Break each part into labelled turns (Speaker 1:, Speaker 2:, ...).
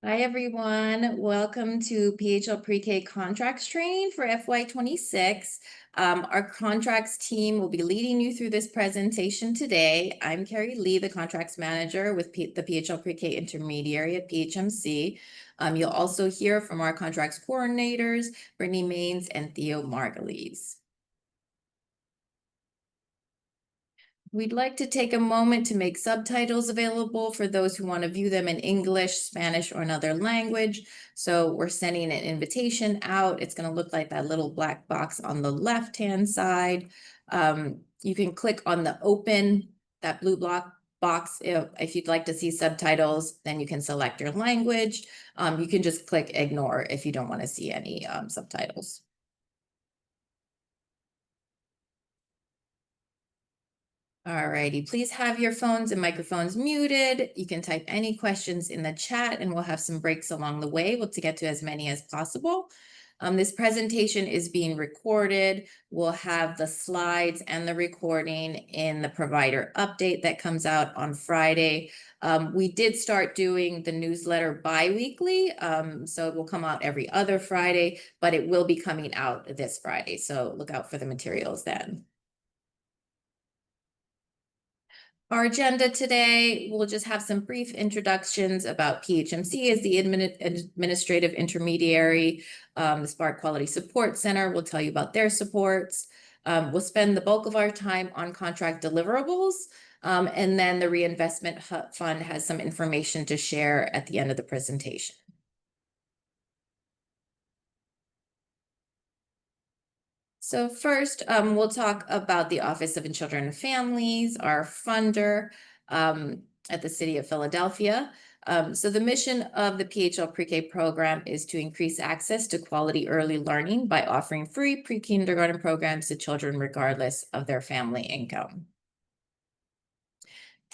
Speaker 1: Hi, everyone. Welcome to PHLpreK contracts training for FY26. Our contracts team will be leading you through this presentation today. I'm Carrie Lee, the contracts manager with the PHLpreK intermediary at PHMC. You'll also hear from our contracts coordinators, Brittany Maines and Theo Margulies. We'd like to take a moment to make subtitles available for those who want to view them in English, Spanish, or another language. So we're sending an invitation out. It's going to look like that little black box on the left-hand side. You can click on the open, that blue block box. If you'd like to see subtitles, then you can select your language. You can just click ignore if you don't want to see any subtitles. Alrighty, please have your phones and microphones muted. You can type any questions in the chat and we'll have some breaks along the way. We'll get to as many as possible. This presentation is being recorded. We'll have the slides and the recording in the provider update that comes out on Friday. We did start doing the newsletter bi-weekly, so it will come out every other Friday, but it will be coming out this Friday. So look out for the materials then. Our agenda today, we'll just have some brief introductions about PHMC as the administrative intermediary. The Spark Quality Support Center will tell you about their supports. We'll spend the bulk of our time on contract deliverables. And then the reinvestment fund has some information to share at the end of the presentation. So first, we'll talk about the Office of Children and Families, our funder at the City of Philadelphia. So the mission of the PHLpreK program is to increase access to quality early learning by offering free pre-kindergarten programs to children regardless of their family income.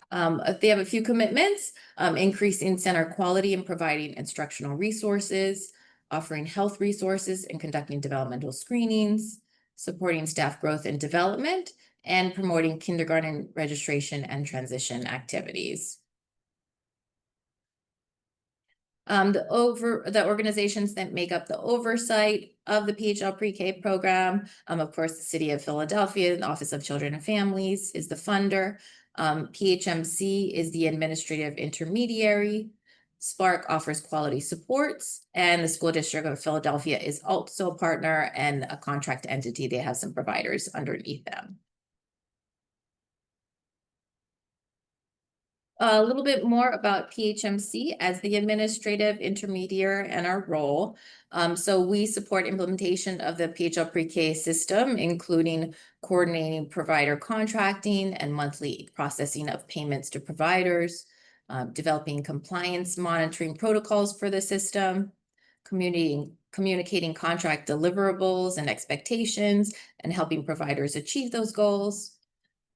Speaker 1: They have a few commitments: increasing center quality and providing instructional resources, offering health resources and conducting developmental screenings, supporting staff growth and development, and promoting kindergarten registration and transition activities. The organizations that make up the oversight of the PHLpreK program, of course, the City of Philadelphia, the Office of Children and Families is the funder. PHMC is the administrative intermediary. Spark offers quality supports, and the School District of Philadelphia is also a partner and a contract entity. They have some providers underneath them. A little bit more about PHMC as the administrative intermediary and our role. So we support implementation of the PHLpreK system, including coordinating provider contracting and monthly processing of payments to providers, developing compliance monitoring protocols for the system, communicating contract deliverables and expectations, and helping providers achieve those goals,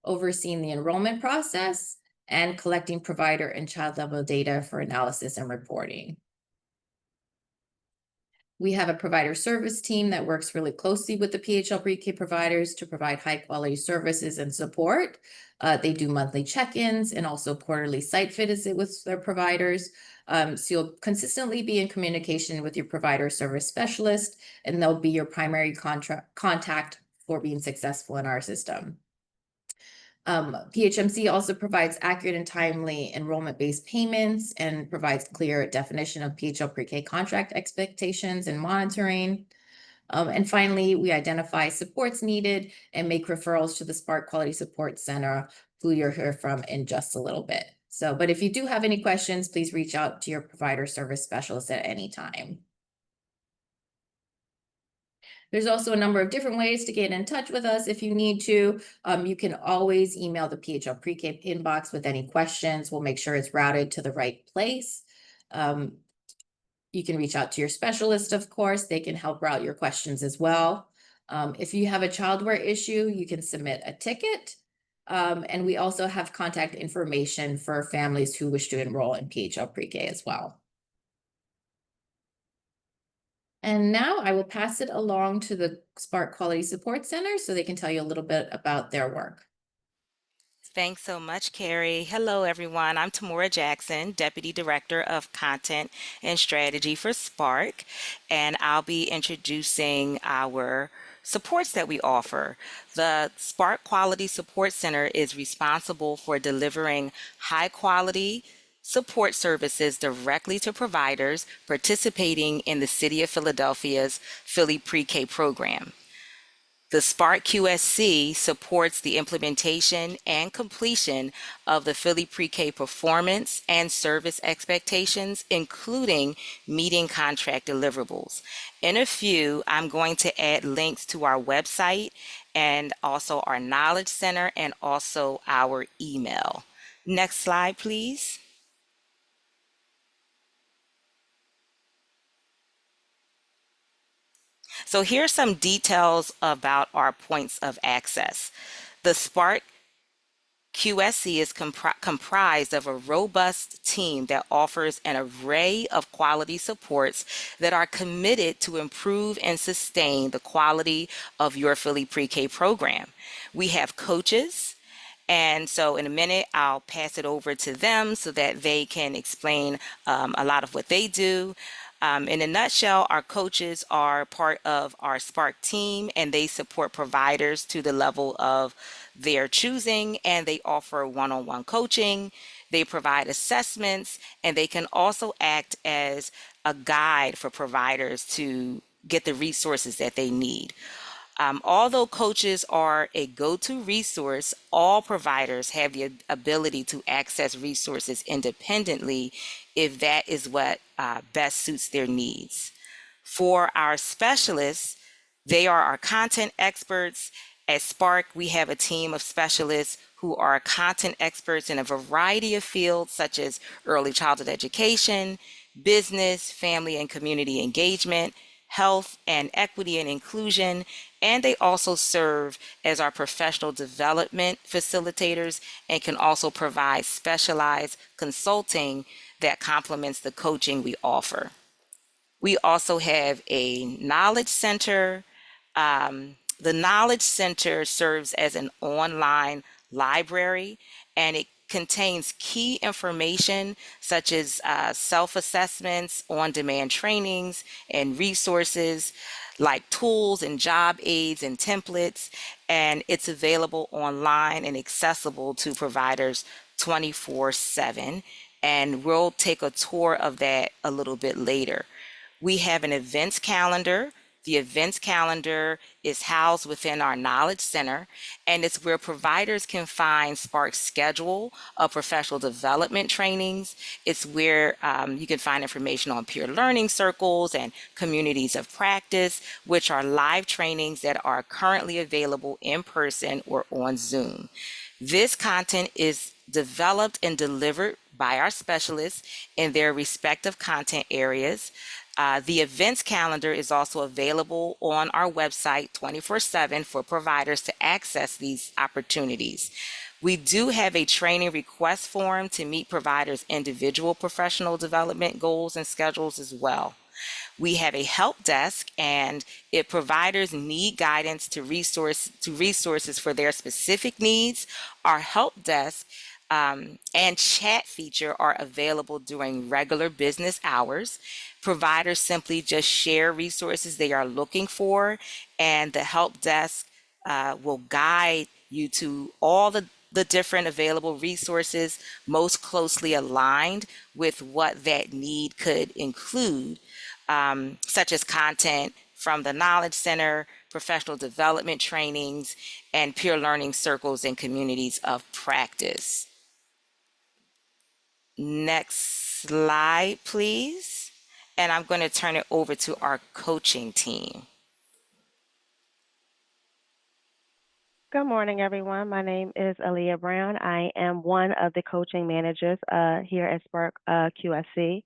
Speaker 1: overseeing the enrollment process, and collecting provider and child level data for analysis and reporting. We have a provider service team that works really closely with the PHLpreK providers to provide high quality services and support. They do monthly check-ins and also quarterly site visits with their providers. So you'll consistently be in communication with your provider service specialist, and they'll be your primary contact for being successful in our system. PHMC also provides accurate and timely enrollment-based payments and provides clear definition of PHLpreK contract expectations and monitoring. And finally, we identify supports needed and make referrals to the Spark Quality Support Center, who you'll hear from in just a little bit. But if you do have any questions, please reach out to your provider service specialist at any time. There's also a number of different ways to get in touch with us if you need to. You can always email the PHLpreK inbox with any questions. We'll make sure it's routed to the right place. You can reach out to your specialist, of course. They can help route your questions as well. If you have a childcare issue, you can submit a ticket. And we also have contact information for families who wish to enroll in PHLpreK as well. And now I will pass it along to the Spark Quality Support Center so they can tell you a little bit about their work.
Speaker 2: Thanks so much, Carrie. Hello, everyone. I'm Tamora Jackson, Deputy Director of Content and Strategy for Spark, and I'll be introducing our supports that we offer. The Spark Quality Support Center is responsible for delivering high quality support services directly to providers participating in the City of Philadelphia's Philly Pre-K program. The Spark QSC supports the implementation and completion of the Philly Pre-K performance and service expectations, including meeting contract deliverables. In a few, I'm going to add links to our website and also our Knowledge Center and also our email. Next slide, please. So here's some details about our points of access. The Spark QSC is comprised of a robust team that offers an array of quality supports that are committed to improve and sustain the quality of your Philly Pre-K program. We have coaches, and so in a minute, I'll pass it over to them so that they can explain a lot of what they do. In a nutshell, our coaches are part of our Spark team and they support providers to the level of their choosing, and they offer one-on-one coaching. They provide assessments, and they can also act as a guide for providers to get the resources that they need. Although coaches are a go-to resource, all providers have the ability to access resources independently if that is what best suits their needs. For our specialists, they are our content experts. At Spark, we have a team of specialists who are content experts in a variety of fields such as early childhood education, business, family and community engagement, health and equity and inclusion, and they also serve as our professional development facilitators and can also provide specialized consulting that complements the coaching we offer. We also have a knowledge center. The Knowledge Center serves as an online library, and it contains key information such as self-assessments, on-demand trainings, and resources like tools and job aids and templates, and it's available online and accessible to providers 24/7, and we'll take a tour of that a little bit later. We have an events calendar. The events calendar is housed within our Knowledge Center, and it's where providers can find Spark's schedule of professional development trainings. It's where you can find information on peer learning circles and communities of practice, which are live trainings that are currently available in person or on Zoom. This content is developed and delivered by our specialists in their respective content areas. The events calendar is also available on our website 24/7 for providers to access these opportunities. We do have a training request form to meet providers' individual professional development goals and schedules as well. We have a help desk, and if providers need guidance to resources for their specific needs, our help desk and chat feature are available during regular business hours. Providers simply just share resources they are looking for, and the help desk will guide you to all the different available resources most closely aligned with what that need could include, such as content from the Knowledge Center, professional development trainings, and peer learning circles and communities of practice. Next slide, please. And I'm going to turn it over to our coaching team.
Speaker 3: Good morning, everyone. My name is Aaliyah Brown. I am one of the coaching managers here at Spark QSC.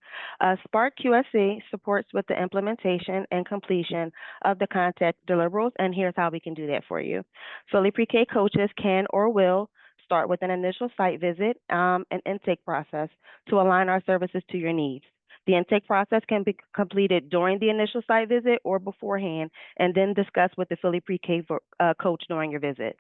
Speaker 3: Spark QSC supports with the implementation and completion of the content deliverables, and here's how we can do that for you. Philly Pre-K coaches can or will start with an initial site visit and intake process to align our services to your needs. The intake process can be completed during the initial site visit or beforehand, and then discussed with the Philly Pre-K coach during your visit.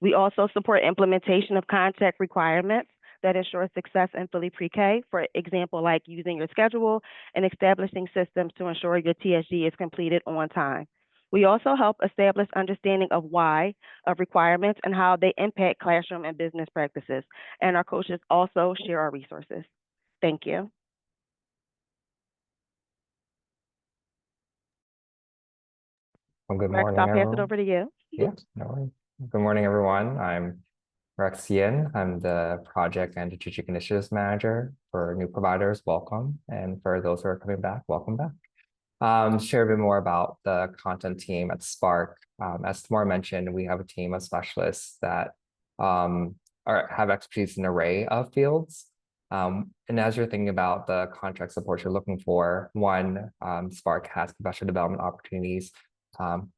Speaker 3: We also support implementation of content requirements that ensure success in fully pre-K, for example, like using your schedule and establishing systems to ensure your TSG is completed on time. We also help establish understanding of why of requirements and how they impact classroom and business practices. And our coaches also share our resources. Thank you.
Speaker 4: Well, good
Speaker 3: Rex,
Speaker 4: morning,
Speaker 3: I'll pass it
Speaker 4: everyone.
Speaker 3: over to you.
Speaker 4: Yeah, no worries. Good morning, everyone. I'm Rex Yin. I'm the Project and Strategic Initiatives Manager for new providers. Welcome. And for those who are coming back, welcome back. Share a bit more about the content team at Spark. As Tamara mentioned, we have a team of specialists that have expertise in an array of fields. And as you're thinking about the contract support you're looking for, one, Spark has professional development opportunities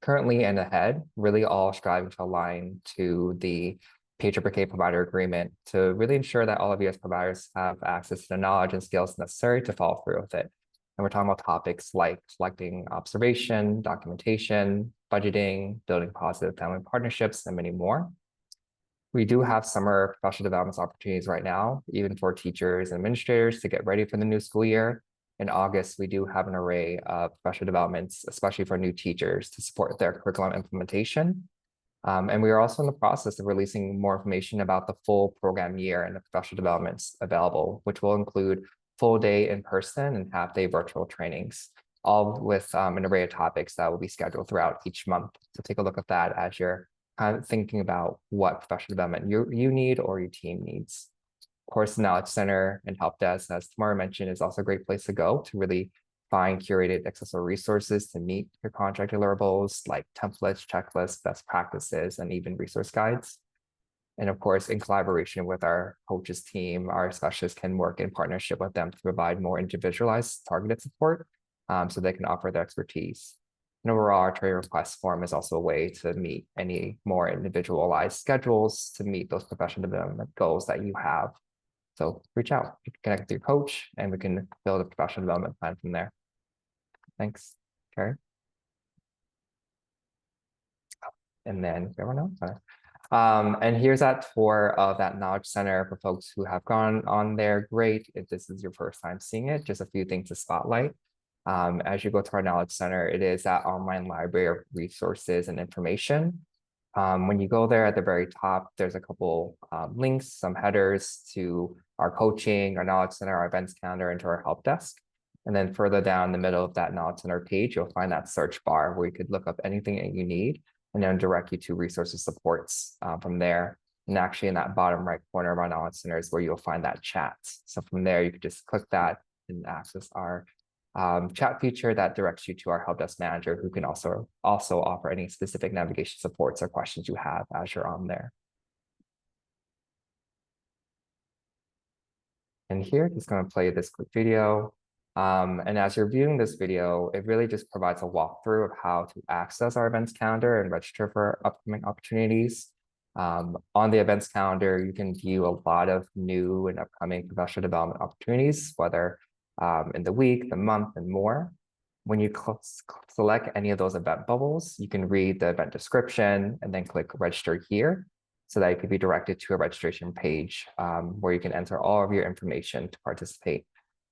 Speaker 4: currently and ahead, really all striving to align to the PHLpreK provider agreement to really ensure that all of you as providers have access to the knowledge and skills necessary to follow through with it. And we're talking about topics like collecting observation, documentation, budgeting, building positive family partnerships, and many more. We do have summer professional development opportunities right now, even for teachers and administrators to get ready for the new school year. In August, we do have an array of professional developments, especially for new teachers to support their curriculum implementation. And we are also in the process of releasing more information about the full program year and the professional developments available, which will include full day in person and half day virtual trainings, all with an array of topics that will be scheduled throughout each month. So take a look at that as you're kind of thinking about what professional development you need or your team needs. Of course, the Knowledge Center and Help Desk, as Tamara mentioned, is also a great place to go to really find curated accessible resources to meet your contract deliverables like templates, checklists, best practices, and even resource guides. And of course, in collaboration with our coaches team, our specialists can work in partnership with them to provide more individualized targeted support so they can offer their expertise. And overall, our training request form is also a way to meet any more individualized schedules to meet those professional development goals that you have. So reach out, connect with your coach, and we can build a professional development plan from there. Thanks, Carrie. And then everyone else. And here's that tour of that Knowledge Center for folks who have gone on there. Great. If this is your first time seeing it, just a few things to spotlight. As you go to our Knowledge Center, it is that online library of resources and information. When you go there at the very top, there's a couple links, some headers to our coaching, our Knowledge Center, our events calendar, and to our help desk. And then further down the middle of that Knowledge Center page, you'll find that search bar where you could look up anything that you need and then direct you to resources supports from there. And actually in that bottom right corner of our Knowledge Center is where you'll find that chat. So from there, you could just click that and access our chat feature that directs you to our help desk manager, who can also offer any specific navigation supports or questions you have as you're on there. And here, just going to play this quick video. And as you're viewing this video, it really just provides a walkthrough of how to access our events calendar and register for upcoming opportunities. On the events calendar, you can view a lot of new and upcoming professional development opportunities, whether in the week, the month, and more. When you select any of those event bubbles, you can read the event description and then click register here so that you could be directed to a registration page where you can enter all of your information to participate.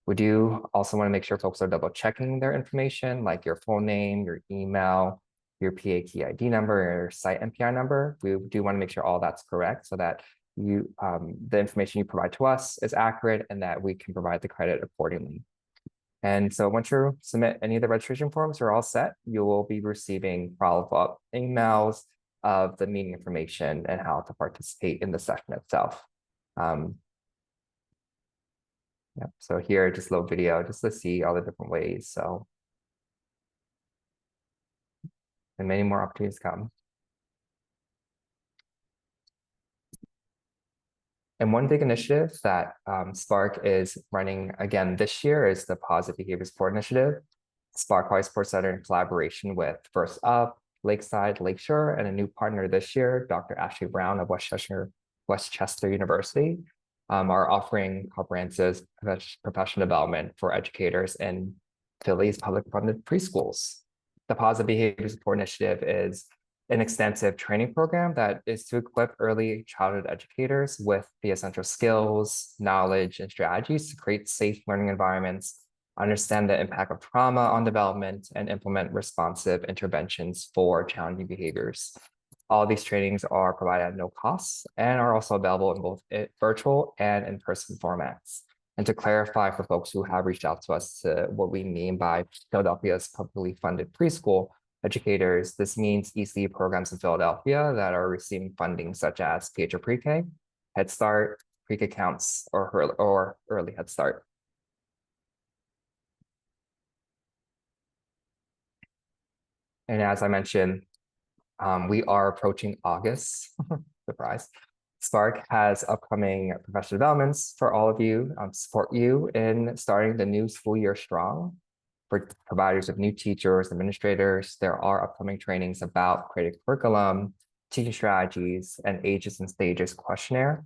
Speaker 4: We do also want to make sure folks are double checking their information, like your full name, your email, your PAT ID number, your site MPI number. We do want to make sure all that's correct so that you the information you provide to us is accurate and that we can provide the credit accordingly. And so once you submit any of the registration forms, you're all set. You will be receiving follow-up emails of the meeting information and how to participate in the session itself. Yep. So here, just a little video just to see all the different ways. So, and many more opportunities come. And one big initiative that Spark is running again this year is the Positive Behavior Support Initiative. Spark High Sports Center in collaboration with First Up, Lakeside, Lakeshore, and a new partner this year, Dr. Ashley Brown of Westchester University, are offering comprehensive professional development for educators in Philly's public funded preschools. The Positive Behavior Support Initiative is an extensive training program that is to equip early childhood educators with the essential skills, knowledge, and strategies to create safe learning environments, understand the impact of trauma on development, and implement responsive interventions for challenging behaviors. All these trainings are provided at no cost and are also available in both virtual and in-person formats. And to clarify for folks who have reached out to us to what we mean by Philadelphia's publicly funded preschool educators, this means ECE programs in Philadelphia that are receiving funding such as PHLpreK, Head Start, Pre-K Counts, or Early Head Start. And as I mentioned, we are approaching August, surprise. Spark has upcoming professional developments for all of you to support you in starting the new school year strong. For providers of new teachers, administrators, there are upcoming trainings about creating curriculum, teaching strategies, and ages and stages questionnaire.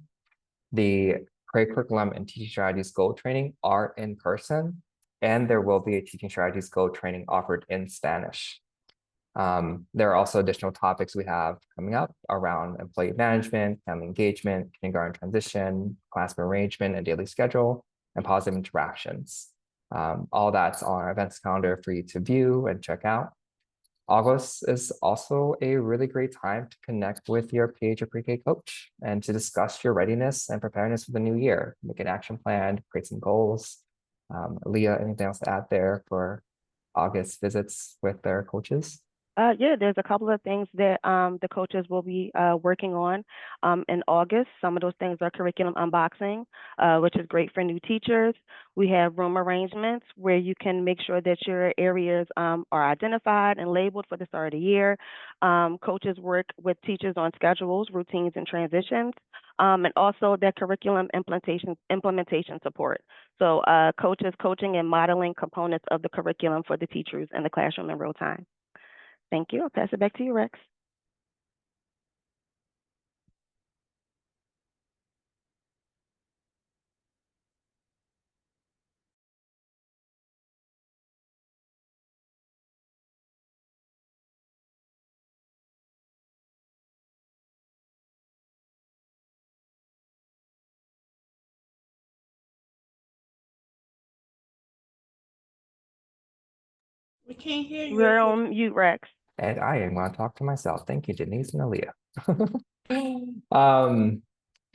Speaker 4: The create curriculum and teaching strategies goal training are in person, and there will be a teaching strategies goal training offered in Spanish. There are also additional topics we have coming up around employee management, family engagement, kindergarten transition, classroom arrangement and daily schedule, and positive interactions. All that's on our events calendar for you to view and check out. August is also a really great time to connect with your PHLpreK coach and to discuss your readiness and preparedness for the new year. Make an action plan, create some goals. Leah, anything else to add there for August visits with their coaches?
Speaker 3: Yeah, there's a couple of things that the coaches will be working on in August. Some of those things are curriculum unboxing, which is great for new teachers. We have room arrangements where you can make sure that your areas are identified and labeled for the start of the year. Coaches work with teachers on schedules, routines, and transitions, and also that curriculum implementation support. So coaches coaching and modeling components of the curriculum for the teachers in the classroom in real time. Thank you. I'll pass it back to you, Rex.
Speaker 5: We can't hear you.
Speaker 3: We're on mute, Rex.
Speaker 4: And I am going to talk to myself. Thank you, Denise and Aaliyah.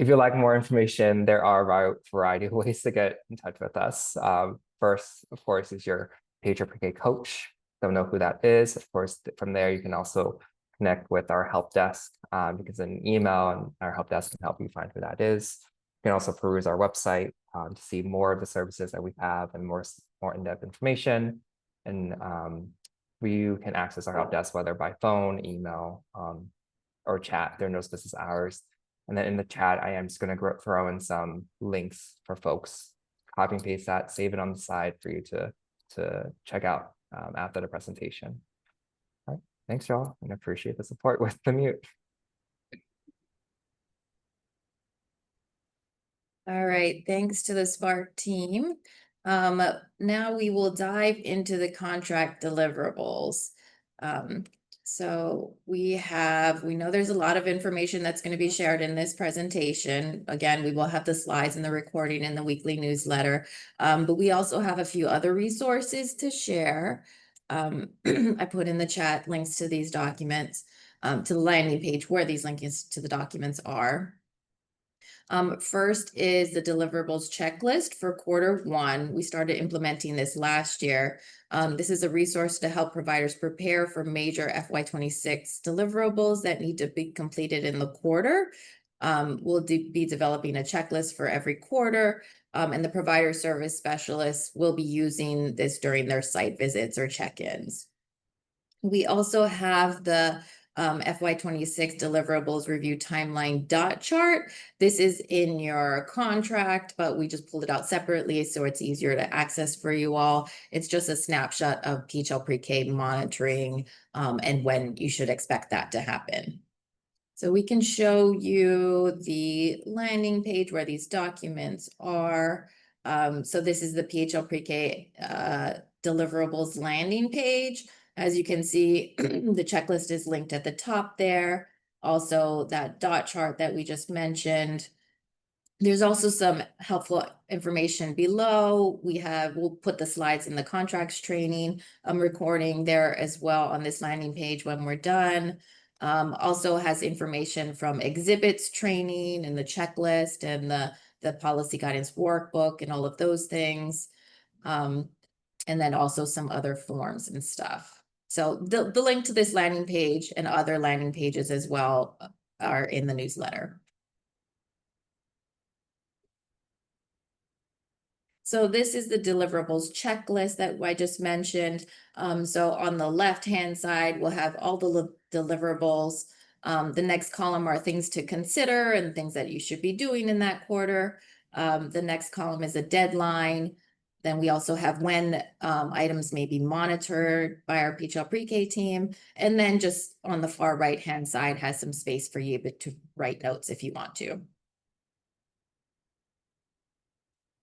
Speaker 4: If you'd like more information, there are a variety of ways to get in touch with us. First, of course, is your PHLpreK coach. Don't know who that is. Of course, from there, you can also connect with our help desk. You can send an email and our help desk can help you find who that is. You can also peruse our website to see more of the services that we have and more in-depth information. And you can access our help desk, whether by phone, email, or chat. There are no specific hours. And then in the chat, I am just going to throw in some links for folks. Copy and paste that, save it on the side for you to check out after the presentation. All right. Thanks, y'all, and I appreciate the support with the mute.
Speaker 1: All right, thanks to the Spark team. Now we will dive into the contract deliverables. So we know there's a lot of information that's going to be shared in this presentation. Again, we will have the slides and the recording in the weekly newsletter, but we also have a few other resources to share. I put in the chat links to these documents, to the landing page where these links to the documents are. First is the deliverables checklist for Q1. We started implementing this last year. This is a resource to help providers prepare for major FY26 deliverables that need to be completed in the quarter. We'll be developing a checklist for every quarter, and the provider service specialists will be using this during their site visits or check-ins. We also have the FY26 deliverables review timeline dot chart. This is in your contract, but we just pulled it out separately so it's easier to access for you all. It's just a snapshot of PHLpreK monitoring and when you should expect that to happen. So we can show you the landing page where these documents are. So this is the PHLpreK deliverables landing page. As you can see, the checklist is linked at the top there. Also, that dot chart that we just mentioned. There's also some helpful information below. We'll put the slides in the contracts training recording there as well on this landing page when we're done. Also has information from exhibits training and the checklist and the policy guidance workbook and all of those things. And then also some other forms and stuff. So the link to this landing page and other landing pages as well are in the newsletter. So this is the deliverables checklist that I just mentioned. So on the left-hand side, we'll have all the deliverables. The next column are things to consider and things that you should be doing in that quarter. The next column is a deadline. Then we also have when items may be monitored by our PHLpreK team. And then just on the far right-hand side has some space for you to write notes if you want to.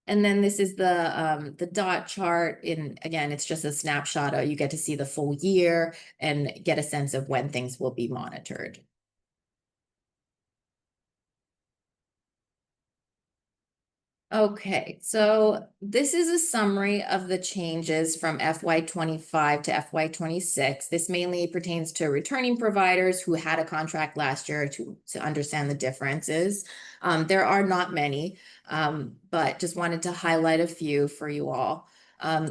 Speaker 1: And then this is the dot chart. Again, it's just a snapshot. You get to see the full year and get a sense of when things will be monitored. Okay, so this is a summary of the changes from FY25 to FY26. This mainly pertains to returning providers who had a contract last year to understand the differences. There are not many, but just wanted to highlight a few for you all.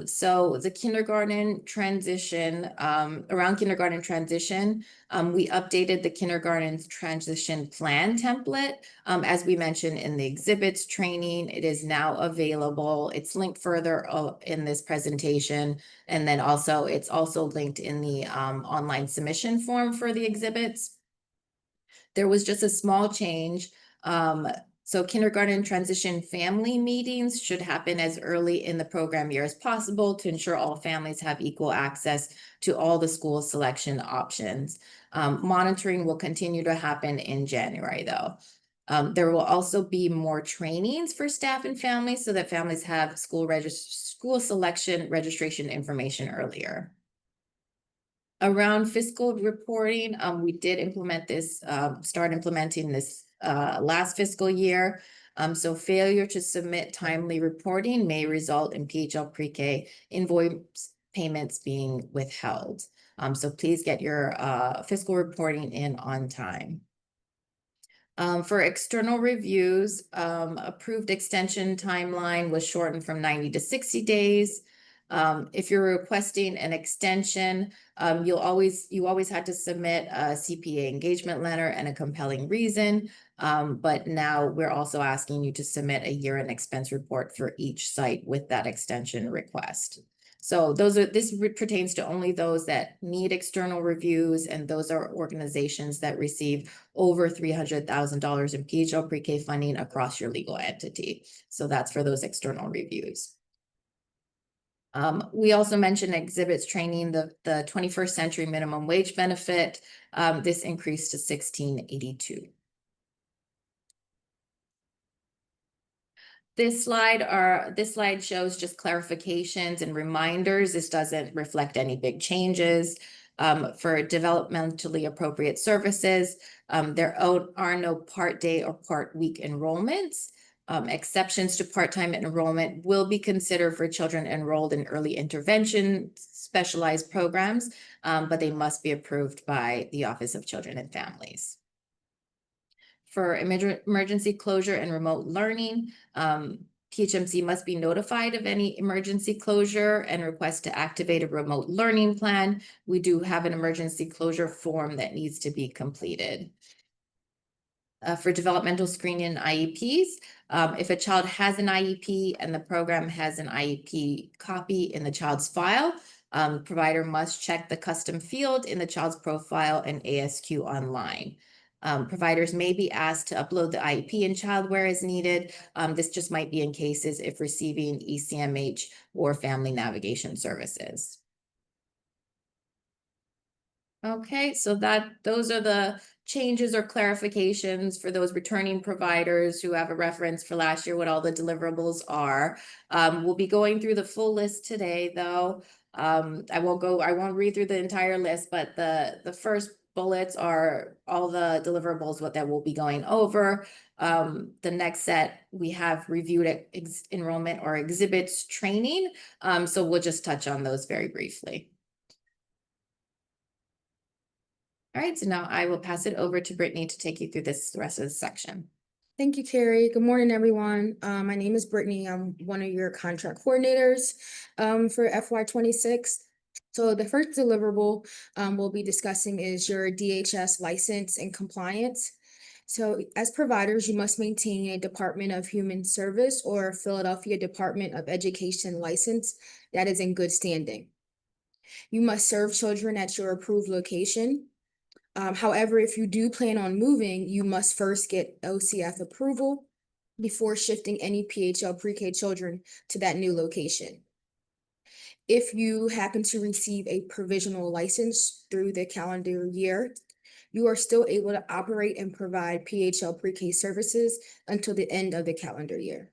Speaker 1: So the kindergarten transition, around kindergarten transition, we updated the kindergarten transition plan template. As we mentioned in the exhibits training, it is now available. It's linked further in this presentation. And then also, it's also linked in the online submission form for the exhibits. There was just a small change. So kindergarten transition family meetings should happen as early in the program year as possible to ensure all families have equal access to all the school selection options. Monitoring will continue to happen in January though. There will also be more trainings for staff and families so that families have school selection registration information earlier. Around fiscal reporting, we did implement this, start implementing this last fiscal year. So failure to submit timely reporting may result in PHLpreK invoice payments being withheld. So please get your fiscal reporting in on time. For external reviews, approved extension timeline was shortened from 90 to 60 days. If you're requesting an extension, you always had to submit a CPA engagement letter and a compelling reason. But now we're also asking you to submit a year-end expense report for each site with that extension request. So this pertains to only those that need external reviews, and those are organizations that receive over $300,000 in PHLpreK funding across your legal entity. So that's for those external reviews. We also mentioned exhibits training, the 21st century minimum wage benefit. This increased to $16.82. This slide shows just clarifications and reminders. This doesn't reflect any big changes. For developmentally appropriate services, there are no part day or part week enrollments. Exceptions to part-time enrollment will be considered for children enrolled in early intervention specialized programs, but they must be approved by the Office of Children and Families. For emergency closure and remote learning, PHMC must be notified of any emergency closure and request to activate a remote learning plan. We do have an emergency closure form that needs to be completed. For developmental screening and IEPs, if a child has an IEP and the program has an IEP copy in the child's file, provider must check the custom field in the child's profile and ASQ online. Providers may be asked to upload the IEP and childware as needed. This just might be in cases if receiving ECMH or family navigation services. Okay, so those are the changes or clarifications for those returning providers who have a reference for last year, what all the deliverables are. We'll be going through the full list today though. I won't read through the entire list, but the first bullets are all the deliverables, what that we'll be going over. The next set, we have reviewed enrollment or exhibits training. So we'll just touch on those very briefly. All right, so now I will pass it over to Brittany to take you through the rest of the section.
Speaker 6: Thank you, Carrie. Good morning, everyone. My name is Brittany. I'm one of your contract coordinators for FY26. So the first deliverable we'll be discussing is your DHS license and compliance. So as providers, you must maintain a Department of Human Service or Philadelphia Department of Education license that is in good standing. You must serve children at your approved location. However, if you do plan on moving, you must first get OCF approval before shifting any PHLpreK children to that new location. If you happen to receive a provisional license through the calendar year, you are still able to operate and provide PHLpreK services until the end of the calendar year.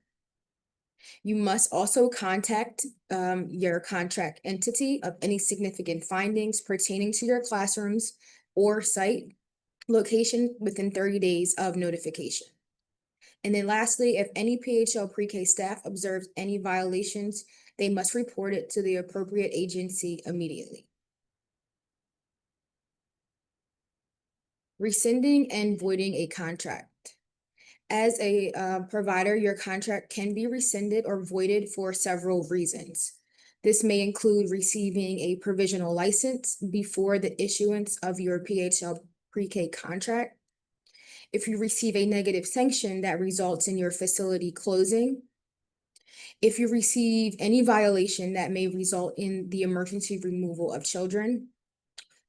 Speaker 6: You must also contact your contract entity of any significant findings pertaining to your classrooms or site location within 30 days of notification. And then lastly, if any PHLpreK staff observes any violations, they must report it to the appropriate agency immediately. Rescinding and voiding a contract. As a provider, your contract can be rescinded or voided for several reasons. This may include receiving a provisional license before the issuance of your PHLpreK contract. If you receive a negative sanction that results in your facility closing. If you receive any violation that may result in the emergency removal of children.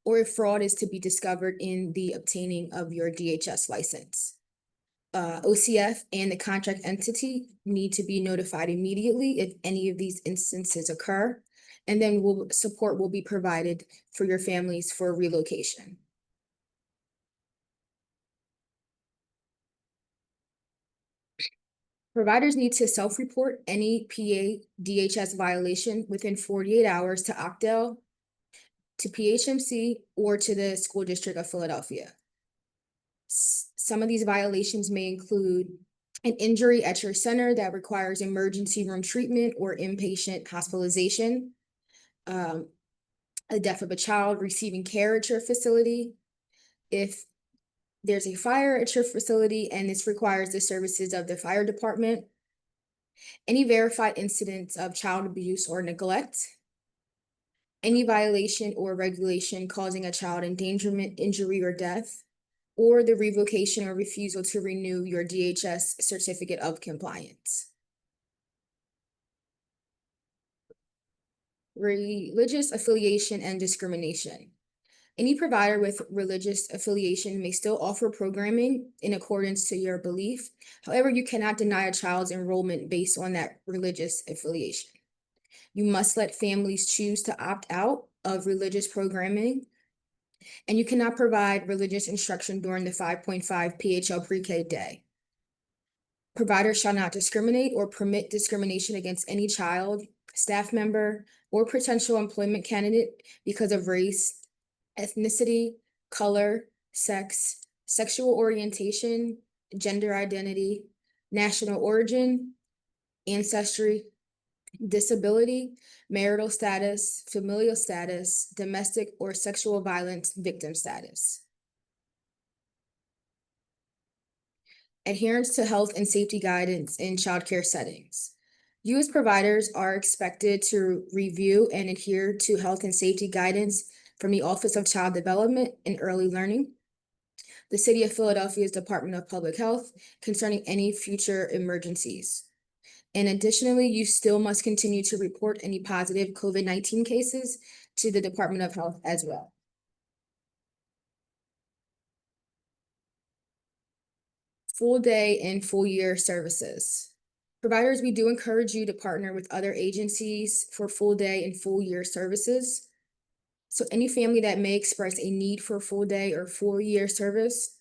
Speaker 6: Or if fraud is to be discovered in the obtaining of your DHS license. OCF and the contract entity need to be notified immediately if any of these instances occur, and then support will be provided for your families for relocation. Providers need to self-report any PA DHS violation within 48 hours to Octal, to PHMC, or to the School District of Philadelphia. Some of these violations may include an injury at your center that requires emergency room treatment or inpatient hospitalization, the death of a child receiving care at your facility, if there's a fire at your facility and this requires the services of the fire department, any verified incidents of child abuse or neglect, any violation or regulation causing a child endangerment, injury, or death, or the revocation or refusal to renew your DHS certificate of compliance. Religious affiliation and discrimination. Any provider with religious affiliation may still offer programming in accordance to your belief. However, you cannot deny a child's enrollment based on that religious affiliation. You must let families choose to opt out of religious programming, and you cannot provide religious instruction during the 5.5 PHLpreK day. Providers shall not discriminate or permit discrimination against any child, staff member, or potential employment candidate because of race, ethnicity, color, sex, sexual orientation, gender identity, national origin, ancestry, disability, marital status, familial status, domestic or sexual violence victim status. Adherence to health and safety guidance in childcare settings. You as providers are expected to review and adhere to health and safety guidance from the Office of Child Development and Early Learning, the City of Philadelphia's Department of Public Health concerning any future emergencies. And additionally, you still must continue to report any positive COVID-19 cases to the Department of Health as well. Full day and full year services. Providers, we do encourage you to partner with other agencies for full day and full year services. So any family that may express a need for full day or full year service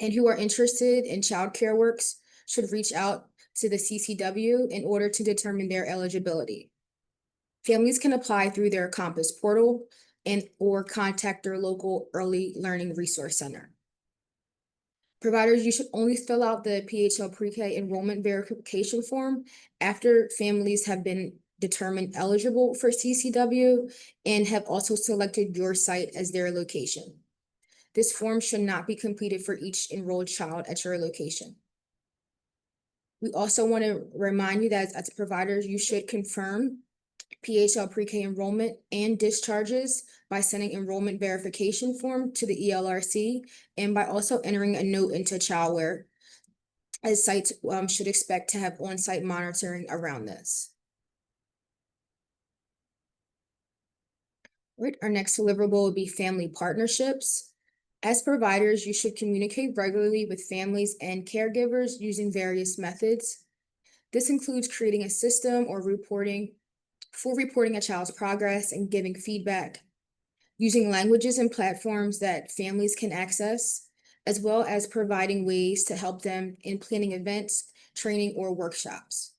Speaker 6: and who are interested in childcare works should reach out to the CCW in order to determine their eligibility. Families can apply through their Compass portal or contact their local early learning resource center. Providers, you should only fill out the PHLpreK enrollment verification form after families have been determined eligible for CCW and have also selected your site as their location. This form should not be completed for each enrolled child at your location. We also want to remind you that as providers, you should confirm PHLpreK enrollment and discharges by sending enrollment verification form to the ELRC and by also entering a note into childware, as sites should expect to have on-site monitoring around this. Right, our next deliverable would be family partnerships. As providers, you should communicate regularly with families and caregivers using various methods. This includes creating a system or reporting a child's progress and giving feedback, using languages and platforms that families can access, as well as providing ways to help them in planning events, training, or workshops.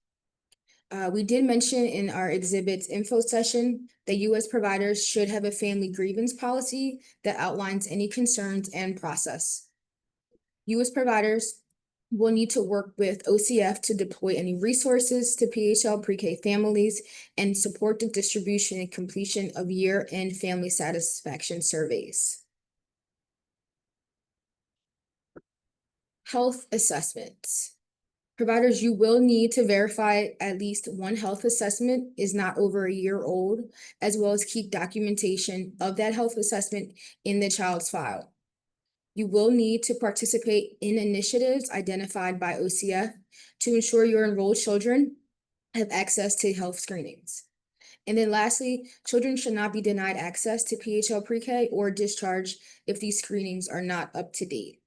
Speaker 6: We did mention in our exhibits info session that U.S. providers should have a family grievance policy that outlines any concerns and process. U.S. providers will need to work with OCF to deploy any resources to PHLpreK families and support the distribution and completion of year-end family satisfaction surveys. Health assessments. Providers, you will need to verify at least one health assessment is not over a year old, as well as keep documentation of that health assessment in the child's file. You will need to participate in initiatives identified by OCF to ensure your enrolled children have access to health screenings. And then lastly, children should not be denied access to PHLpreK or discharge if these screenings are not up to date.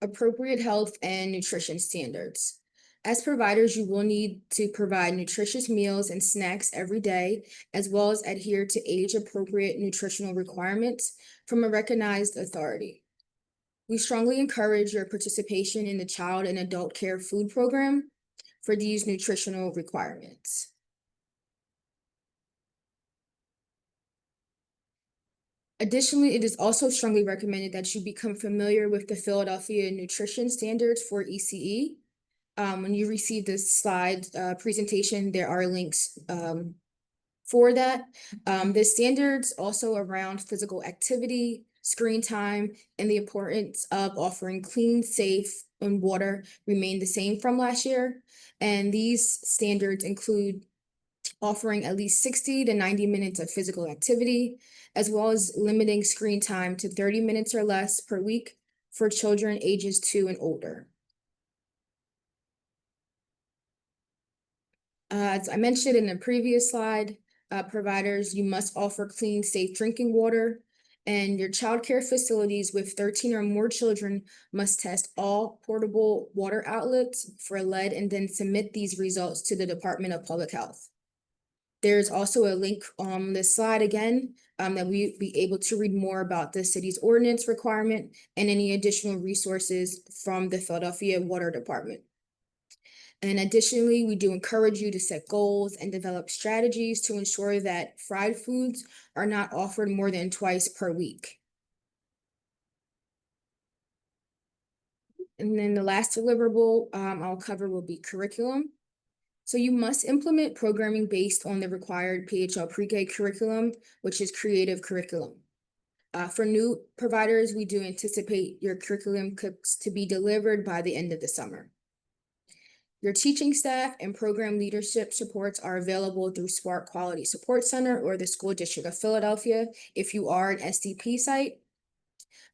Speaker 6: Appropriate health and nutrition standards. As providers, you will need to provide nutritious meals and snacks every day, as well as adhere to age-appropriate nutritional requirements from a recognized authority. We strongly encourage your participation in the Child and Adult Care Food Program for these nutritional requirements. Additionally, it is also strongly recommended that you become familiar with the Philadelphia Nutrition Standards for ECE. When you receive this slide presentation, there are links for that. The standards also around physical activity, screen time, and the importance of offering clean, safe, and water remain the same from last year. And these standards include offering at least 60 to 90 minutes of physical activity, as well as limiting screen time to 30 minutes or less per week for children ages 2 and older. As I mentioned in the previous slide, providers, you must offer clean, safe drinking water, and your child care facilities with 13 or more children must test all portable water outlets for lead and then submit these results to the Department of Public Health. There's also a link on this slide again that we'll be able to read more about the city's ordinance requirement and any additional resources from the Philadelphia Water Department. And additionally, we do encourage you to set goals and develop strategies to ensure that fried foods are not offered more than twice per week. And then the last deliverable I'll cover will be curriculum. So you must implement programming based on the required PHLpreK curriculum, which is creative curriculum. For new providers, we do anticipate your curriculum to be delivered by the end of the summer. Your teaching staff and program leadership supports are available through Spark Quality Support Center or the School District of Philadelphia if you are an SDP site.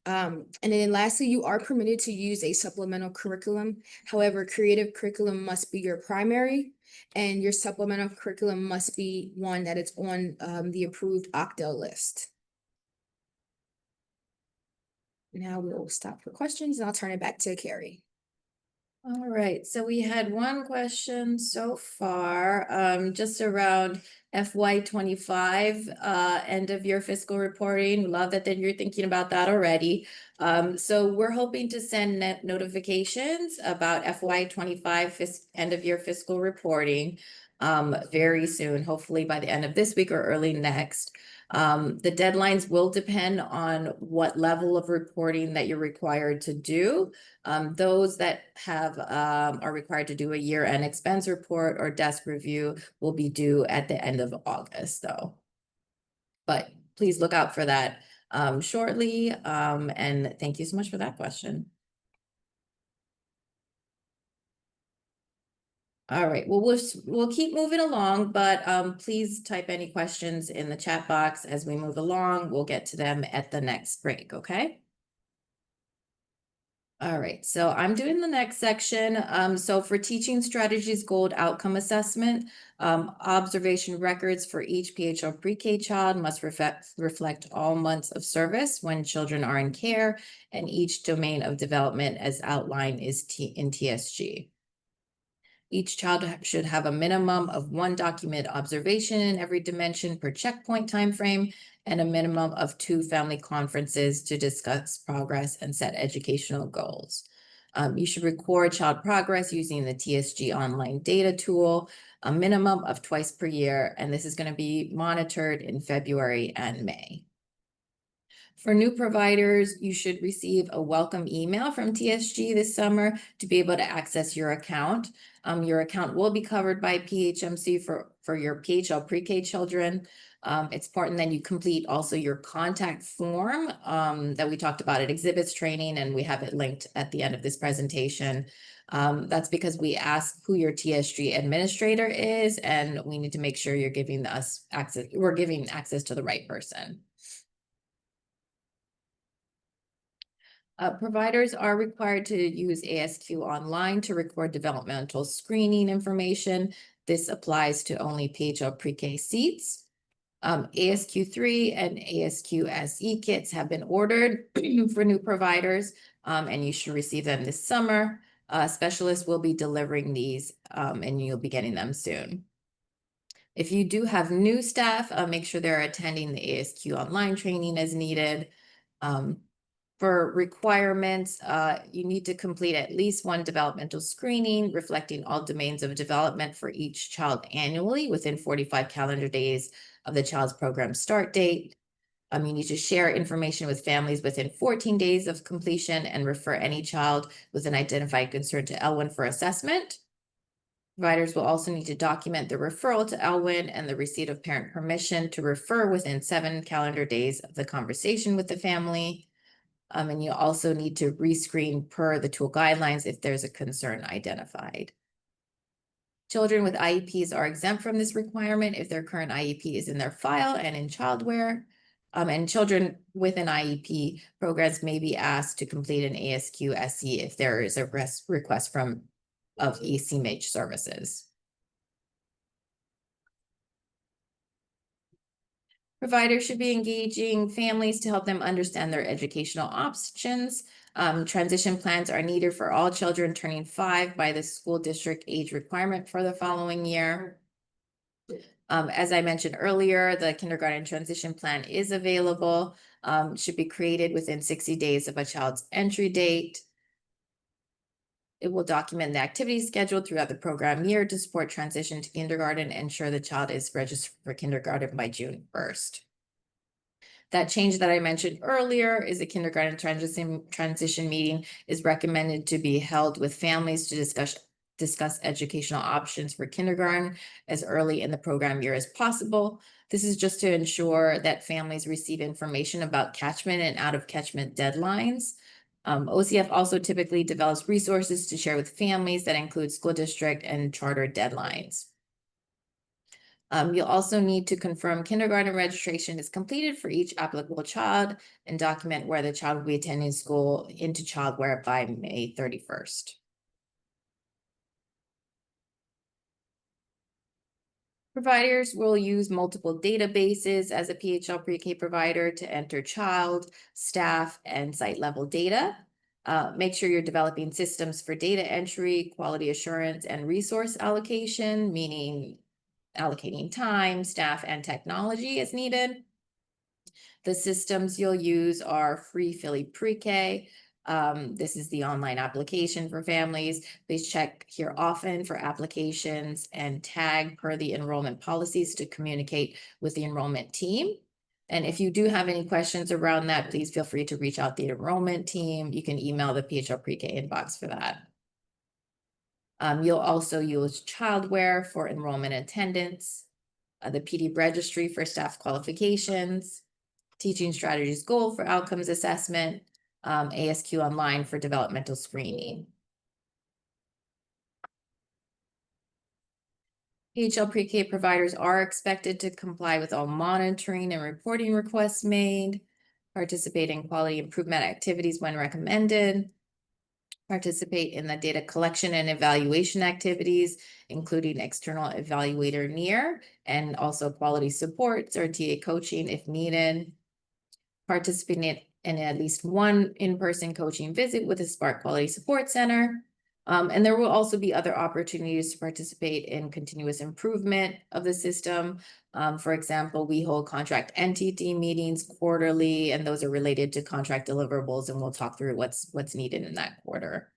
Speaker 6: And then lastly, you are permitted to use a supplemental curriculum. However, creative curriculum must be your primary, and your supplemental curriculum must be one that is on the approved OCDL list. Now we'll stop for questions and I'll turn it back to Carrie.
Speaker 1: All right, so we had one question so far, just around FY25, end of year fiscal reporting. Love that you're thinking about that already. So we're hoping to send net notifications about FY25 end of year fiscal reporting very soon, hopefully by the end of this week or early next. The deadlines will depend on what level of reporting that you're required to do. Those that are required to do a year-end expense report or desk review will be due at the end of August, though. But please look out for that shortly. And thank you so much for that question. All right, well, we'll keep moving along, but please type any questions in the chat box as we move along. We'll get to them at the next break, okay? All right, so I'm doing the next section. So for teaching strategies, goal outcome assessment, observation records for each PHL pre-K child must reflect all months of service when children are in care, and each domain of development as outlined is in TSG. Each child should have a minimum of one document observation in every dimension per checkpoint timeframe, and a minimum of 2 family conferences to discuss progress and set educational goals. You should record child progress using the TSG online data tool, a minimum of twice per year, and this is going to be monitored in February and May. For new providers, you should receive a welcome email from TSG this summer to be able to access your account. Your account will be covered by PHMC for your PHL pre-K children. It's important that you complete also your contact form that we talked about at exhibits training, and we have it linked at the end of this presentation. That's because we ask who your TSG administrator is, and we need to make sure you're giving us access, we're giving access to the right person. Providers are required to use ASQ online to record developmental screening information. This applies to only PHL pre-K seats. ASQ3 and ASQ SE kits have been ordered for new providers, and you should receive them this summer. Specialists will be delivering these, and you'll be getting them soon. If you do have new staff, make sure they're attending the ASQ online training as needed. For requirements, you need to complete at least one developmental screening reflecting all domains of development for each child annually within 45 calendar days of the child's program start date. You need to share information with families within 14 days of completion and refer any child with an identified concern to Elwin for assessment. Providers will also need to document the referral to Elwin and the receipt of parent permission to refer within 7 calendar days of the conversation with the family. And you also need to rescreen per the tool guidelines if there's a concern identified. Children with IEPs are exempt from this requirement if their current IEP is in their file and in childware. And children with an IEP programs may be asked to complete an ASQ SE if there is a request of ECMH services. Providers should be engaging families to help them understand their educational options. Transition plans are needed for all children turning 5 by the school district age requirement for the following year. As I mentioned earlier, the kindergarten transition plan is available, should be created within 60 days of a child's entry date. It will document the activities scheduled throughout the program year to support transition to kindergarten and ensure the child is registered for kindergarten by June 1st. That change that I mentioned earlier is a kindergarten transition meeting is recommended to be held with families to discuss educational options for kindergarten as early in the program year as possible. This is just to ensure that families receive information about catchment and out of catchment deadlines. OCF also typically develops resources to share with families that include school district and charter deadlines. You'll also need to confirm kindergarten registration is completed for each applicable child and document where the child will be attending school into childware by May 31st. Providers will use multiple databases as a PHL pre-K provider to enter child, staff, and site level data. Make sure you're developing systems for data entry, quality assurance, and resource allocation, meaning allocating time, staff, and technology as needed. The systems you'll use are FY26. This is the online application for families. Please check here often for applications and tag per the enrollment policies to communicate with the enrollment team. And if you do have any questions around that, please feel free to reach out to the enrollment team. You can email the PHLpreK inbox for that. You'll also use childware for enrollment attendance, the PD registry for staff qualifications, teaching strategies goal for outcomes assessment, ASQ online for developmental screening. PHLpreK providers are expected to comply with all monitoring and reporting requests made, participate in quality improvement activities when recommended, participate in the data collection and evaluation activities, including external evaluator near, and also quality supports or TA coaching if needed, participate in at least one in-person coaching visit with the Spark Quality Support Center. And there will also be other opportunities to participate in continuous improvement of the system. For example, we hold contract entity meetings quarterly, and those are related to contract deliverables, and we'll talk through what's needed in that quarter.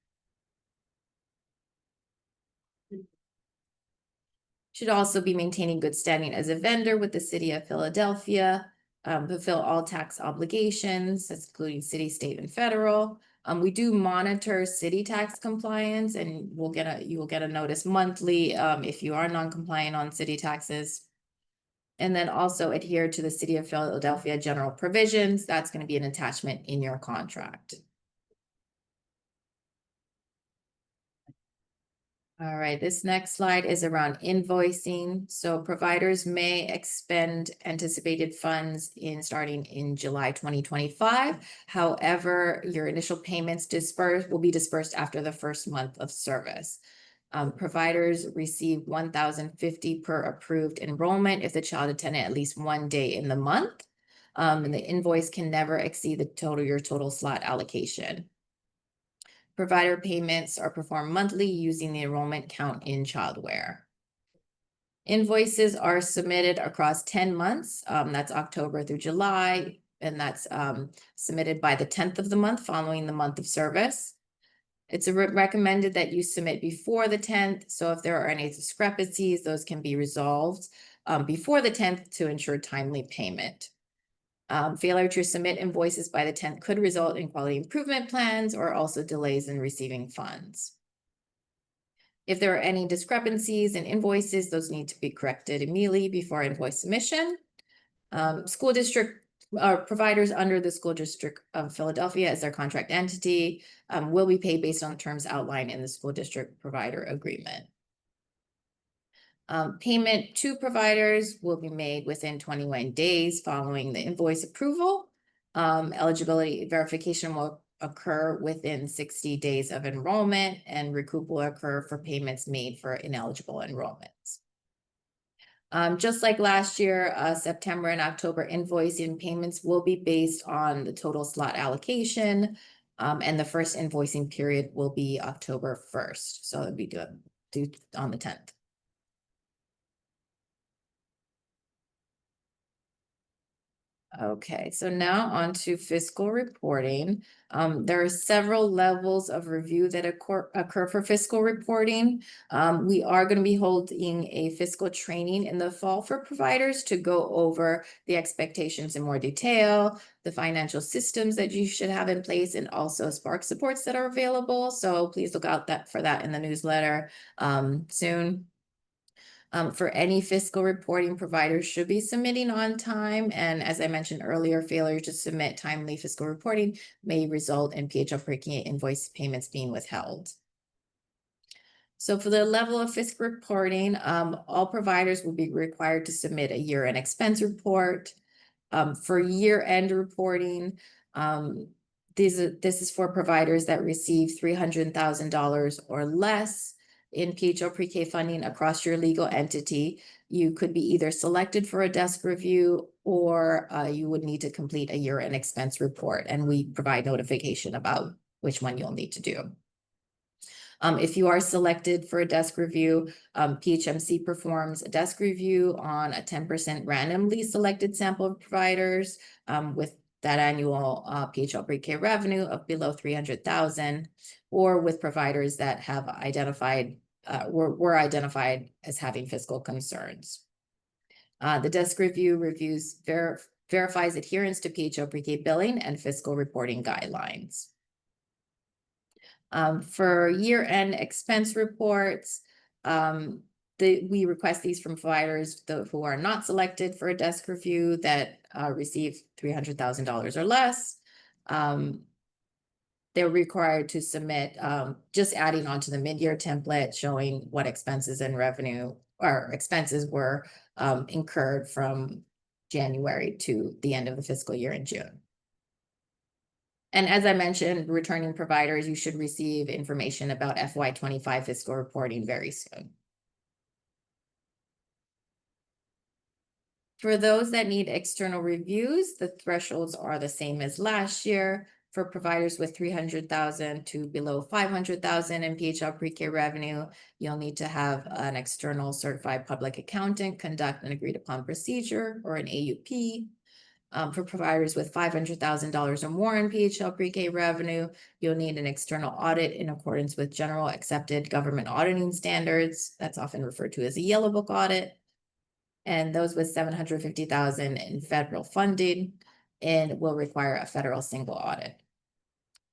Speaker 1: Should also be maintaining good standing as a vendor with the City of Philadelphia, fulfill all tax obligations, that's including city, state, and federal. We do monitor city tax compliance, and you will get a notice monthly if you are non-compliant on city taxes. And then also adhere to the City of Philadelphia general provisions. That's going to be an attachment in your contract. All right, this next slide is around invoicing. So providers may expend anticipated funds starting in July 2025. However, your initial payments will be dispersed after the first month of service. Providers receive $1,050 per approved enrollment if the child attended at least one day in the month. And the invoice can never exceed your total slot allocation. Provider payments are performed monthly using the enrollment count in childware. Invoices are submitted across 10 months. That's October through July, and that's submitted by the 10th of the month following the month of service. It's recommended that you submit before the 10th. So if there are any discrepancies, those can be resolved before the 10th to ensure timely payment. Failure to submit invoices by the 10th could result in quality improvement plans or also delays in receiving funds. If there are any discrepancies in invoices, those need to be corrected immediately before invoice submission. School district providers under the School District of Philadelphia as their contract entity will be paid based on the terms outlined in the school district provider agreement. Payment to providers will be made within 21 days following the invoice approval. Eligibility verification will occur within 60 days of enrollment, and recoup will occur for payments made for ineligible enrollments. Just like last year, September and October invoicing payments will be based on the total slot allocation, and the first invoicing period will be October 1st. So it'll be due on the 10th. Okay, so now on to fiscal reporting. There are several levels of review that occur for fiscal reporting. We are going to be holding a fiscal training in the fall for providers to go over the expectations in more detail, the financial systems that you should have in place, and also Spark supports that are available. So please look out for that in the newsletter soon. For any fiscal reporting, providers should be submitting on time. And as I mentioned earlier, failure to submit timely fiscal reporting may result in PHLpreK invoice payments being withheld. So for the level of fiscal reporting, all providers will be required to submit a year-end expense report. For year-end reporting, this is for providers that receive $300,000 or less in PHLpreK funding across your legal entity. You could be either selected for a desk review or you would need to complete a year-end expense report, and we provide notification about which one you'll need to do. If you are selected for a desk review, PHMC performs a desk review on a 10% randomly selected sample of providers with that annual PHLpreK revenue of below 300,000, or with providers that have identified were identified as having fiscal concerns. The desk review verifies adherence to PHLpreK billing and fiscal reporting guidelines. For year-end expense reports, we request these from providers who are not selected for a desk review that receive $300,000 or less. They're required to submit, just adding on to the mid-year template showing what expenses and revenue or expenses were incurred from January to the end of the fiscal year in June. And as I mentioned, returning providers, you should receive information about FY25 fiscal reporting very soon. For those that need external reviews, the thresholds are the same as last year. For providers with 300,000 to below 500,000 in PHLpreK revenue, you'll need to have an external certified public accountant conduct an agreed upon procedure or an AUP. For providers with $500,000 or more in PHLpreK revenue, you'll need an external audit in accordance with general accepted government auditing standards. That's often referred to as a yellow book audit. And those with 750,000 in federal funding and will require a federal single audit.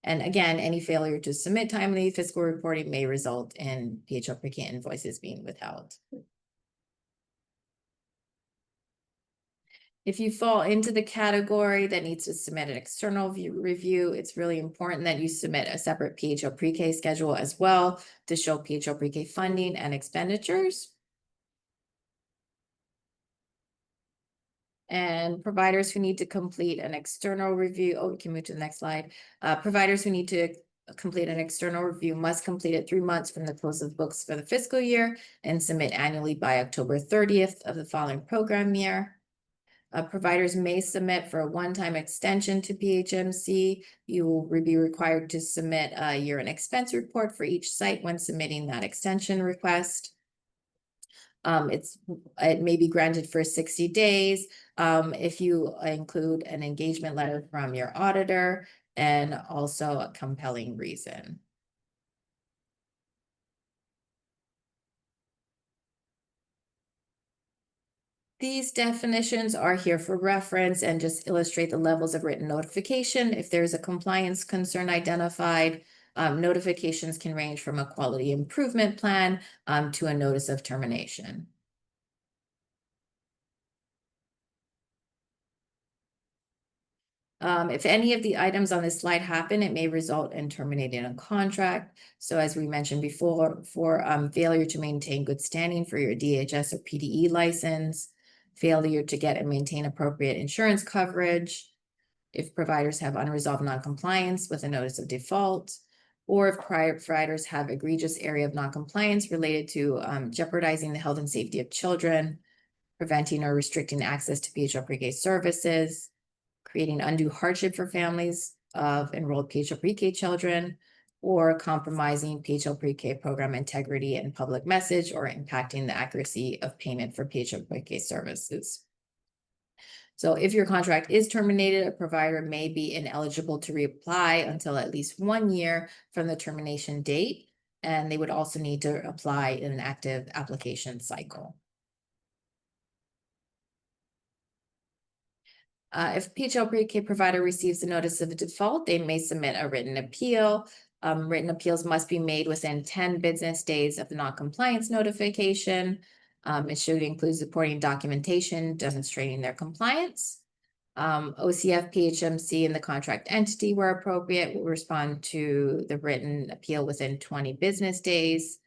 Speaker 1: And again, any failure to submit timely fiscal reporting may result in PHLpreK invoices being withheld. If you fall into the category that needs to submit an external review, it's really important that you submit a separate PHLpreK schedule as well to show PHLpreK funding and expenditures. And providers who need to complete an external review, we can move to the next slide. Providers who need to complete an external review must complete it 3 months from the close of books for the fiscal year and submit annually by October 30th of the following program year. Providers may submit for a one-time extension to PHMC. You will be required to submit a year-end expense report for each site when submitting that extension request. It may be granted for 60 days if you include an engagement letter from your auditor and also a compelling reason. These definitions are here for reference and just illustrate the levels of written notification. If there's a compliance concern identified, notifications can range from a quality improvement plan to a notice of termination. If any of the items on this slide happen, it may result in terminating a contract. So as we mentioned before, for failure to maintain good standing for your DHS or PDE license, failure to get and maintain appropriate insurance coverage, if providers have unresolved noncompliance with a notice of default, or if providers have egregious area of noncompliance related to jeopardizing the health and safety of children, preventing or restricting access to PHLpreK services, creating undue hardship for families of enrolled PHLpreK children, or compromising PHLpreK program integrity and public message, or impacting the accuracy of payment for PHLpreK services. So if your contract is terminated, a provider may be ineligible to reapply until at least 1 year from the termination date, and they would also need to apply in an active application cycle. If PHLpreK provider receives a notice of default, they may submit a written appeal. Written appeals must be made within 10 business days of the noncompliance notification. It should include supporting documentation demonstrating their compliance. OCF, PHMC, and the contract entity, where appropriate, will respond to the written appeal within 20 business days.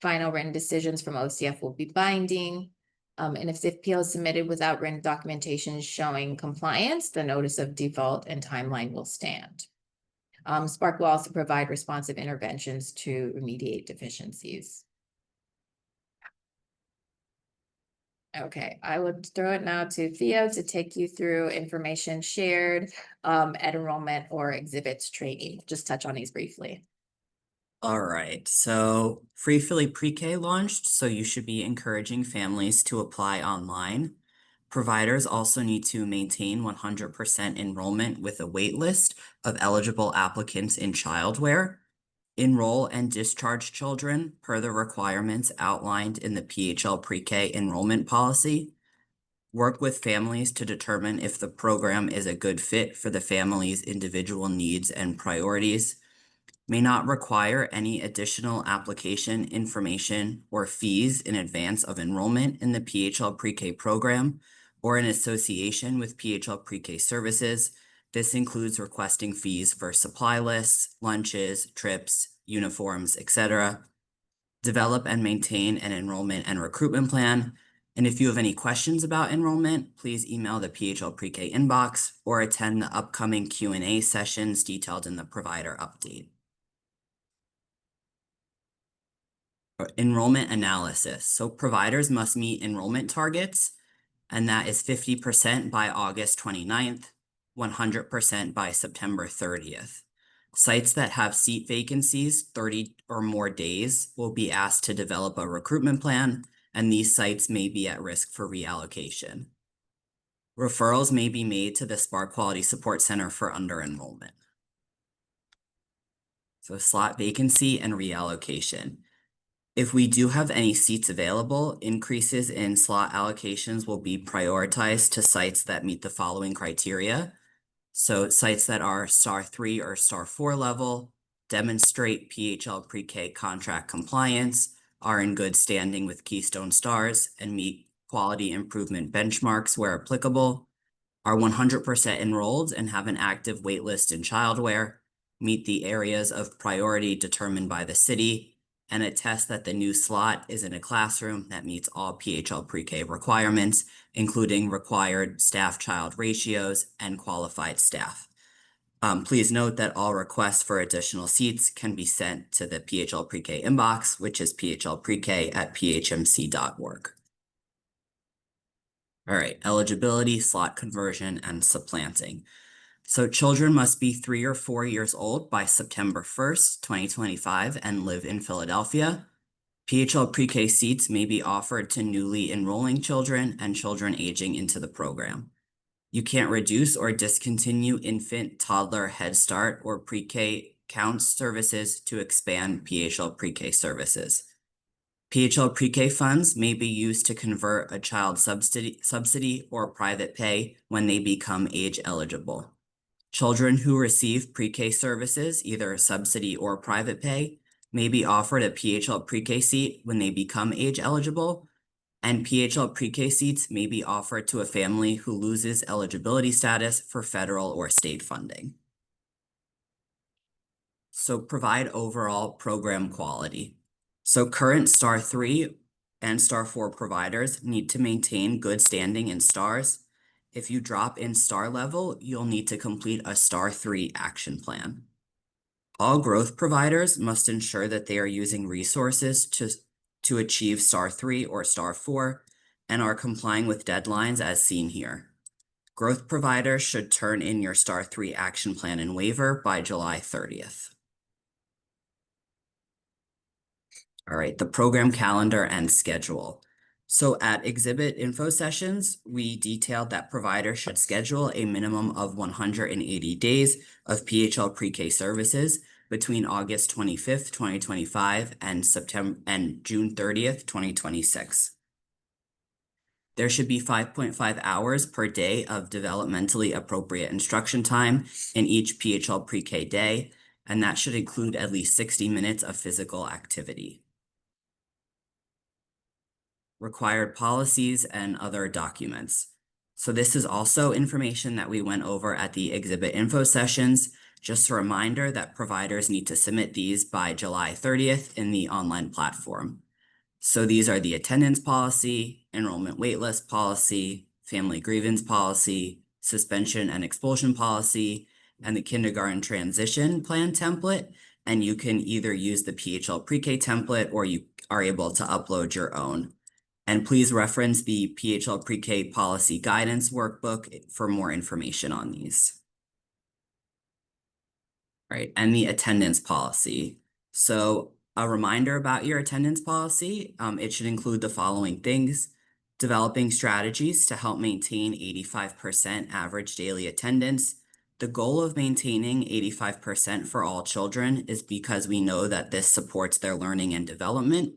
Speaker 1: Final written decisions from OCF will be binding. And if the appeal is submitted without written documentation showing compliance, the notice of default and timeline will stand. Spark will also provide responsive interventions to remediate deficiencies. Okay, I would throw it now to Theo to take you through information shared, at enrollment or exhibits training. Just touch on these briefly.
Speaker 7: All right, so FY26 launched, so you should be encouraging families to apply online. Providers also need to maintain 100% enrollment with a wait list of eligible applicants in childcare. Enroll and discharge children per the requirements outlined in the PHLpreK enrollment policy. Work with families to determine if the program is a good fit for the family's individual needs and priorities. May not require any additional application information or fees in advance of enrollment in the PHLpreK program or in association with PHLpreK services. This includes requesting fees for supply lists, lunches, trips, uniforms, etc. Develop and maintain an enrollment and recruitment plan. And if you have any questions about enrollment, please email the PHLpreK inbox or attend the upcoming Q&A sessions detailed in the provider update. Enrollment analysis. So providers must meet enrollment targets, and that is 50% by August 29th, 100% by September 30th. Sites that have seat vacancies 30 or more days will be asked to develop a recruitment plan, and these sites may be at risk for reallocation. Referrals may be made to the Spark Quality Support Center for under-enrollment. So slot vacancy and reallocation. If we do have any seats available, increases in slot allocations will be prioritized to sites that meet the following criteria. So sites that are star 3 or star 4 level, demonstrate PHLpreK contract compliance, are in good standing with Keystone Stars, and meet quality improvement benchmarks where applicable, are 100% enrolled and have an active waitlist in childcare, meet the areas of priority determined by the city, and attest that the new slot is in a classroom that meets all PHLpreK requirements, including required staff-child ratios and qualified staff. Please note that all requests for additional seats can be sent to the PHLpreK inbox, which is phlprek@phmc.org. All right, eligibility, slot conversion, and supplanting. So children must be 3 or 4 years old by September 1st, 2025 and live in Philadelphia. PHLpreK seats may be offered to newly enrolling children and children aging into the program. You can't reduce or discontinue infant, toddler, Head Start, or pre-K counts services to expand PHLpreK services. PHLpreK funds may be used to convert a child subsidy or private pay when they become age eligible. Children who receive pre-K services, either a subsidy or private pay, may be offered a PHLpreK seat when they become age eligible, and PHLpreK seats may be offered to a family who loses eligibility status for federal or state funding. So provide overall program quality. So current star 3 and star 4 providers need to maintain good standing in stars. If you drop in star level, you'll need to complete a star 3 action plan. All growth providers must ensure that they are using resources to achieve star 3 or star 4 and are complying with deadlines as seen here. Growth providers should turn in your star 3 action plan and waiver by July 30th. All right, the program calendar and schedule. So at exhibit info sessions, we detailed that providers should schedule a minimum of 180 days of PHLpreK services between August 25th, 2025 and June 30th, 2026. There should be 5.5 hours per day of developmentally appropriate instruction time in each PHLpreK day, and that should include at least 60 minutes of physical activity. Required policies and other documents. So this is also information that we went over at the exhibit info sessions. Just a reminder that providers need to submit these by July 30th in the online platform. So these are the attendance policy, enrollment waitlist policy, family grievance policy, suspension and expulsion policy, and the kindergarten transition plan template. And you can either use the PHLpreK template or you are able to upload your own. And please reference the PHL Pre-K Policy Guidance Workbook for more information on these. Right, and the attendance policy. So a reminder about your attendance policy, it should include the following things: developing strategies to help maintain 85% average daily attendance. The goal of maintaining 85% for all children is because we know that this supports their learning and development.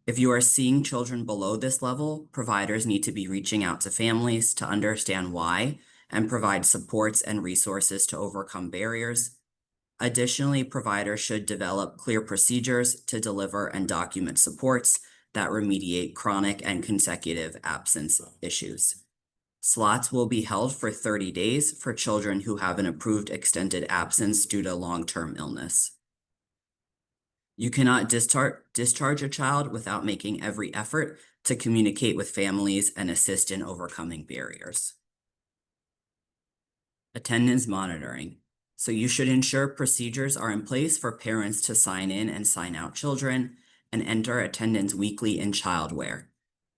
Speaker 7: If you are seeing children below this level, providers need to be reaching out to families to understand why and provide supports and resources to overcome barriers. Additionally, providers should develop clear procedures to deliver and document supports that remediate chronic and consecutive absence issues. Slots will be held for 30 days for children who have an approved extended absence due to long-term illness. You cannot discharge a child without making every effort to communicate with families and assist in overcoming barriers. Attendance monitoring. So you should ensure procedures are in place for parents to sign in and sign out children and enter attendance weekly in childware.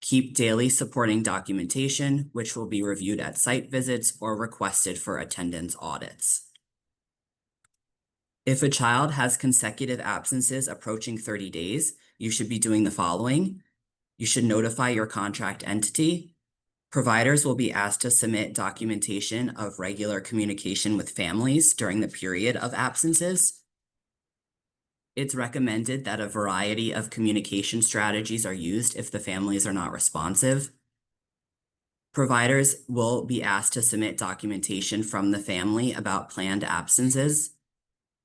Speaker 7: Keep daily supporting documentation, which will be reviewed at site visits or requested for attendance audits. If a child has consecutive absences approaching 30 days, you should be doing the following. You should notify your contract entity. Providers will be asked to submit documentation of regular communication with families during the period of absences. It's recommended that a variety of communication strategies are used if the families are not responsive. Providers will be asked to submit documentation from the family about planned absences.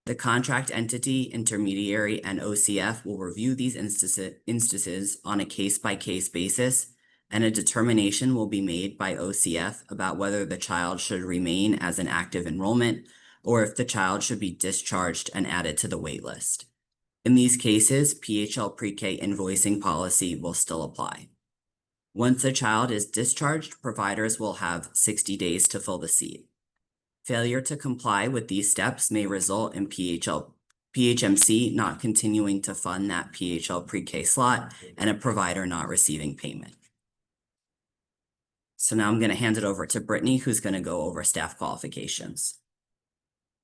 Speaker 7: The contract entity, intermediary, and OCF will review these instances on a case-by-case basis, and a determination will be made by OCF about whether the child should remain as an active enrollment or if the child should be discharged and added to the wait list. In these cases, PHL Pre-K invoicing policy will still apply. Once a child is discharged, providers will have 60 days to fill the seat. Failure to comply with these steps may result in PHMC not continuing to fund that PHL Pre-K slot and a provider not receiving payment. So now I'm going to hand it over to Brittany, who's going to go over staff qualifications.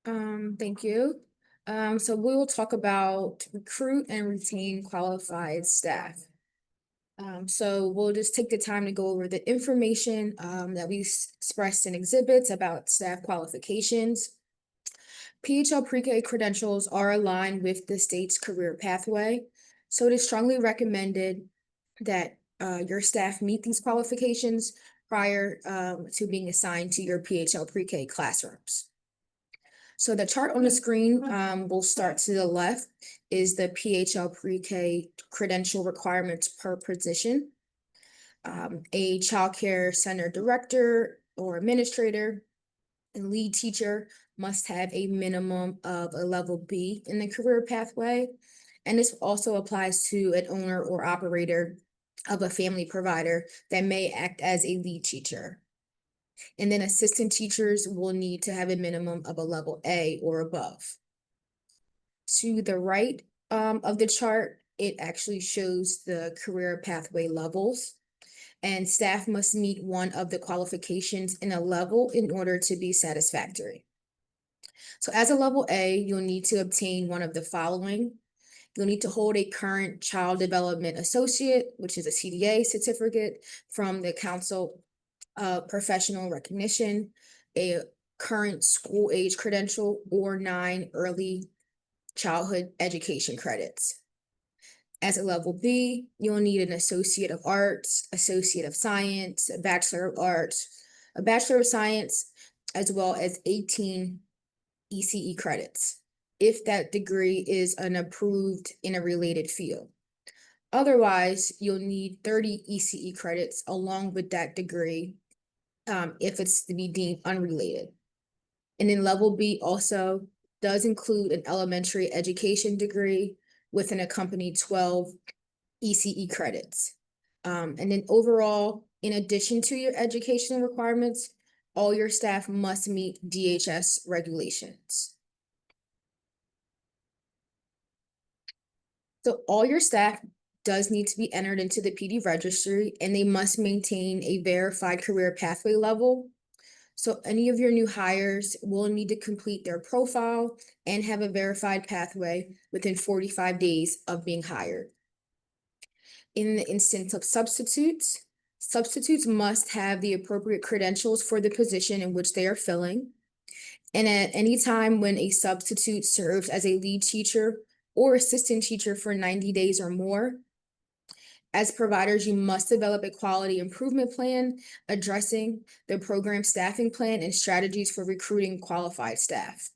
Speaker 6: Thank you. So we will talk about recruit and retain qualified staff. So we'll just take the time to go over the information that we expressed in exhibits about staff qualifications. PHL Pre-K credentials are aligned with the state's career pathway. So it is strongly recommended that your staff meet these qualifications prior to being assigned to your PHL Pre-K classrooms. So the chart on the screen will start to the left is the PHL Pre-K credential requirements per position. A child care center director or administrator and lead teacher must have a minimum of a level B in the career pathway. And this also applies to an owner or operator of a family provider that may act as a lead teacher. And then assistant teachers will need to have a minimum of a level A or above. To the right of the chart, it actually shows the career pathway levels, and staff must meet one of the qualifications in a level in order to be satisfactory. So as a level A, you'll need to obtain one of the following. You'll need to hold a current child development associate, which is a CDA certificate from the Council of Professional Recognition, a current school age credential, or 9 early childhood education credits. As a level B, you'll need an Associate of Arts, Associate of Science, a Bachelor of Arts, a Bachelor of Science, as well as 18 ECE credits, if that degree is an approved in a related field. Otherwise, you'll need 30 ECE credits along with that degree if it's to be deemed unrelated. And then level B also does include an elementary education degree with an accompanied 12 ECE credits. And then overall, in addition to your educational requirements, all your staff must meet DHS regulations. So all your staff does need to be entered into the PD registry, and they must maintain a verified career pathway level. So any of your new hires will need to complete their profile and have a verified pathway within 45 days of being hired. In the instance of substitutes, substitutes must have the appropriate credentials for the position in which they are filling. And at any time when a substitute serves as a lead teacher or assistant teacher for 90 days or more, as providers, you must develop a quality improvement plan addressing the program staffing plan and strategies for recruiting qualified staff.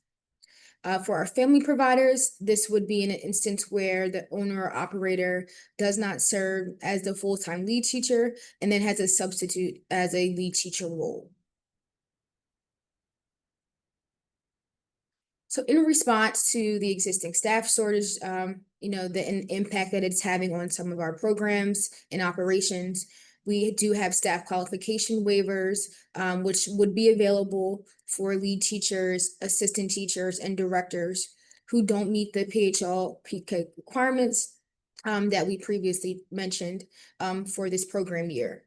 Speaker 6: For our family providers, this would be in an instance where the owner or operator does not serve as the full-time lead teacher and then has a substitute as a lead teacher role. So in response to the existing staff shortage, the impact that it's having on some of our programs and operations, we do have staff qualification waivers, which would be available for lead teachers, assistant teachers, and directors who don't meet the PHLpreK requirements that we previously mentioned for this program year.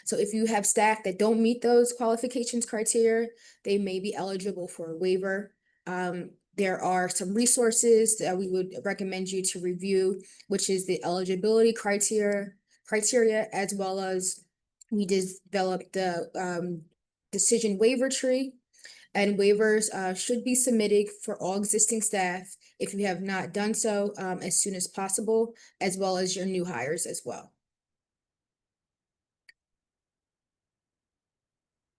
Speaker 6: So if you have staff that don't meet those qualifications criteria, they may be eligible for a waiver. There are some resources that we would recommend you to review, which is the eligibility criteria, as well as we developed the decision waiver tree. And waivers should be submitted for all existing staff if you have not done so as soon as possible, as well as your new hires as well.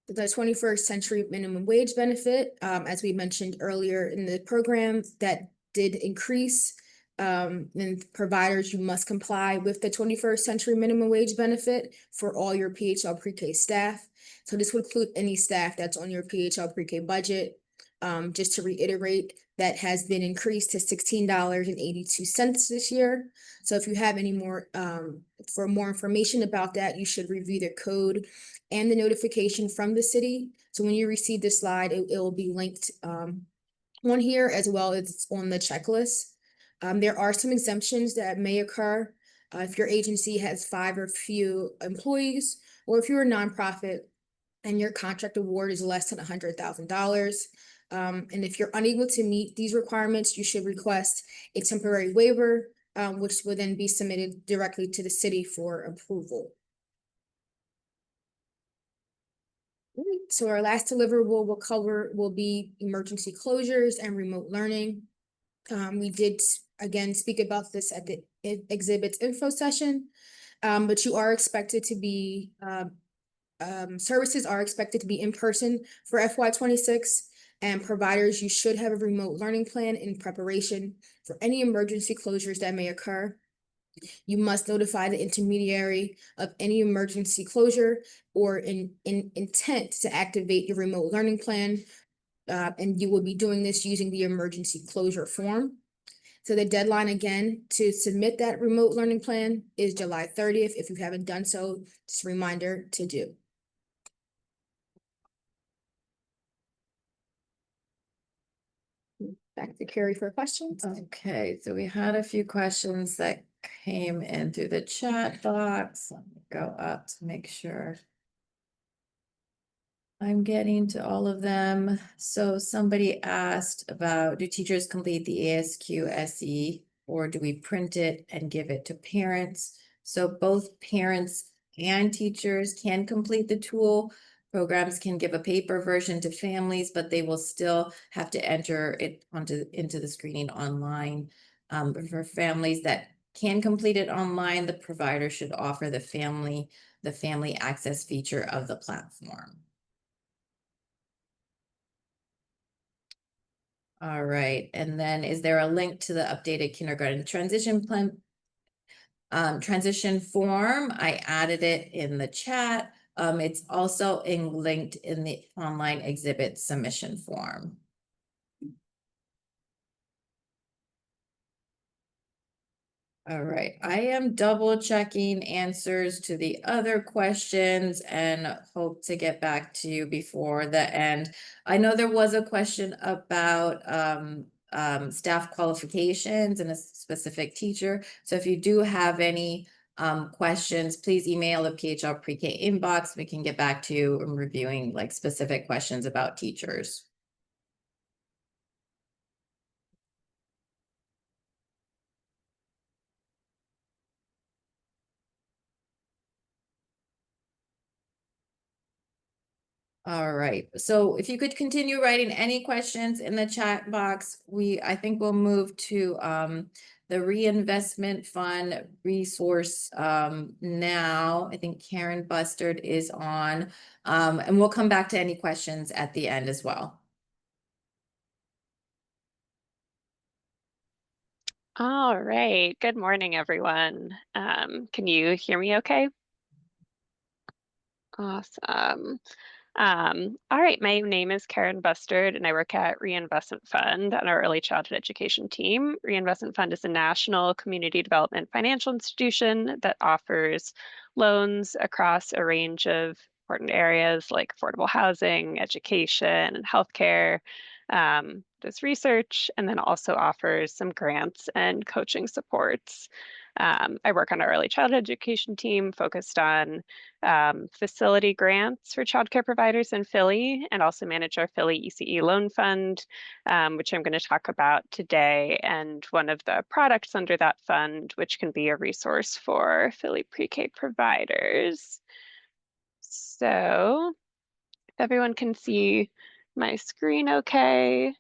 Speaker 6: The 21st century minimum wage benefit, as we mentioned earlier in the program, that did increase. And providers, you must comply with the 21st century minimum wage benefit for all your PHLpreK staff. So this would include any staff that's on your PHLpreK budget. Just to reiterate, that has been increased to $16.82 this year. So if you have any more, for more information about that, you should review the code and the notification from the city. So when you receive this slide, it will be linked on here as well as on the checklist. There are some exemptions that may occur if your agency has 5 or few employees, or if you're a nonprofit and your contract award is less than $100,000. And if you're unable to meet these requirements, you should request a temporary waiver, which will then be submitted directly to the city for approval. So our last deliverable will be emergency closures and remote learning. We did again speak about this at the exhibits info session, but you are expected to be services are expected to be in person for FY26, and providers, you should have a remote learning plan in preparation for any emergency closures that may occur. You must notify the intermediary of any emergency closure or in intent to activate your remote learning plan. And you will be doing this using the emergency closure form. So the deadline again to submit that remote learning plan is July 30th. If you haven't done so, just a reminder to do. Back to Carrie for questions.
Speaker 1: Okay, so we had a few questions that came in through the chat box. Let me go up to make sure I'm getting to all of them. So somebody asked about, do teachers complete the ASQ SE or do we print it and give it to parents? So both parents and teachers can complete the tool. Programs can give a paper version to families, but they will still have to enter it into the screening online. For families that can complete it online, the provider should offer the family access feature of the platform. All right, and then is there a link to the updated kindergarten transition plan? Transition form, I added it in the chat. It's also linked in the online exhibit submission form. All right, I am double checking answers to the other questions and hope to get back to you before the end. I know there was a question about staff qualifications and a specific teacher. So if you do have any questions, please email the PHLpreK inbox. We can get back to you in reviewing like specific questions about teachers. All right, so if you could continue writing any questions in the chat box, I think we'll move to the reinvestment fund resource now. I think Karen Bustard is on, and we'll come back to any questions at the end as well.
Speaker 8: All right. Good morning, everyone. Can you hear me okay? Awesome. All right, my name is Karen Bustard, and I work at Reinvestment Fund on our early childhood education team. Reinvestment Fund is a national community development financial institution that offers loans across a range of important areas like affordable housing, education, and healthcare. Does research, and then also offers some grants and coaching supports. I work on our early childhood education team focused on facility grants for childcare providers in Philly, and also manage our Philly ECE loan fund, which I'm going to talk about today, and one of the products under that fund, which can be a resource for Philly pre-K providers. So if everyone can see my screen okay.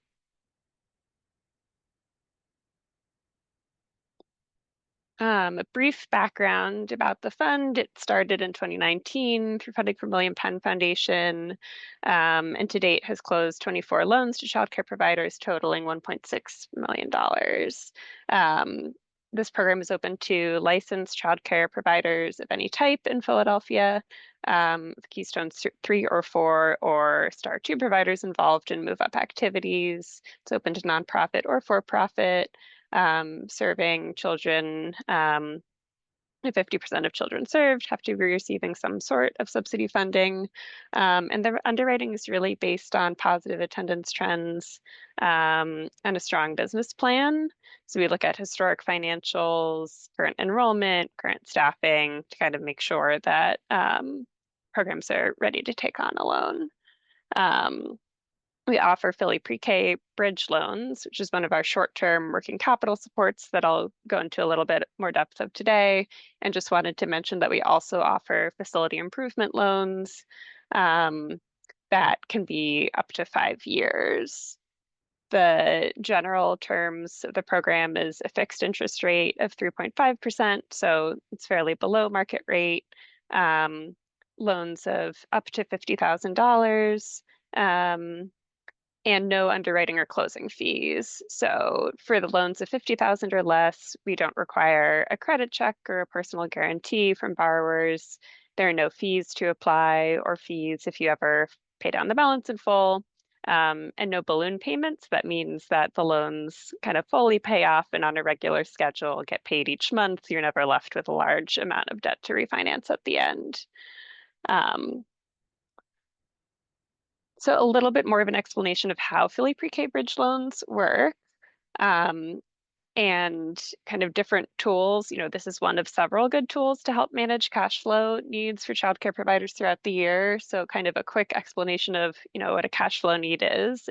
Speaker 8: A brief background about the fund. It started in 2019 through funding from William Penn Foundation, and to date has closed 24 loans to childcare providers totaling $1.6 million. This program is open to licensed childcare providers of any type in Philadelphia, Keystone 3 or 4 or Star 2 providers involved in move-up activities. It's open to nonprofit or for-profit. Serving children, 50% of children served have to be receiving some sort of subsidy funding. And the underwriting is really based on positive attendance trends and a strong business plan. So we look at historic financials, current enrollment, current staffing to kind of make sure that programs are ready to take on a loan. We offer Philly pre-K bridge loans, which is one of our short-term working capital supports that I'll go into a little bit more depth of today. And just wanted to mention that we also offer facility improvement loans that can be up to 5 years. The general terms of the program is a fixed interest rate of 3.5%, so it's fairly below market rate. Loans of up to $50,000. And no underwriting or closing fees. So for the loans of $50,000 or less, we don't require a credit check or a personal guarantee from borrowers. There are no fees to apply or fees if you ever pay down the balance in full, and no balloon payments. That means that the loans kind of fully pay off and on a regular schedule get paid each month. You're never left with a large amount of debt to refinance at the end. So a little bit more of an explanation of how Philly pre-K bridge loans work, and kind of different tools. You know, this is one of several good tools to help manage cash flow needs for childcare providers throughout the year. So kind of a quick explanation of, you know, what a cash flow need is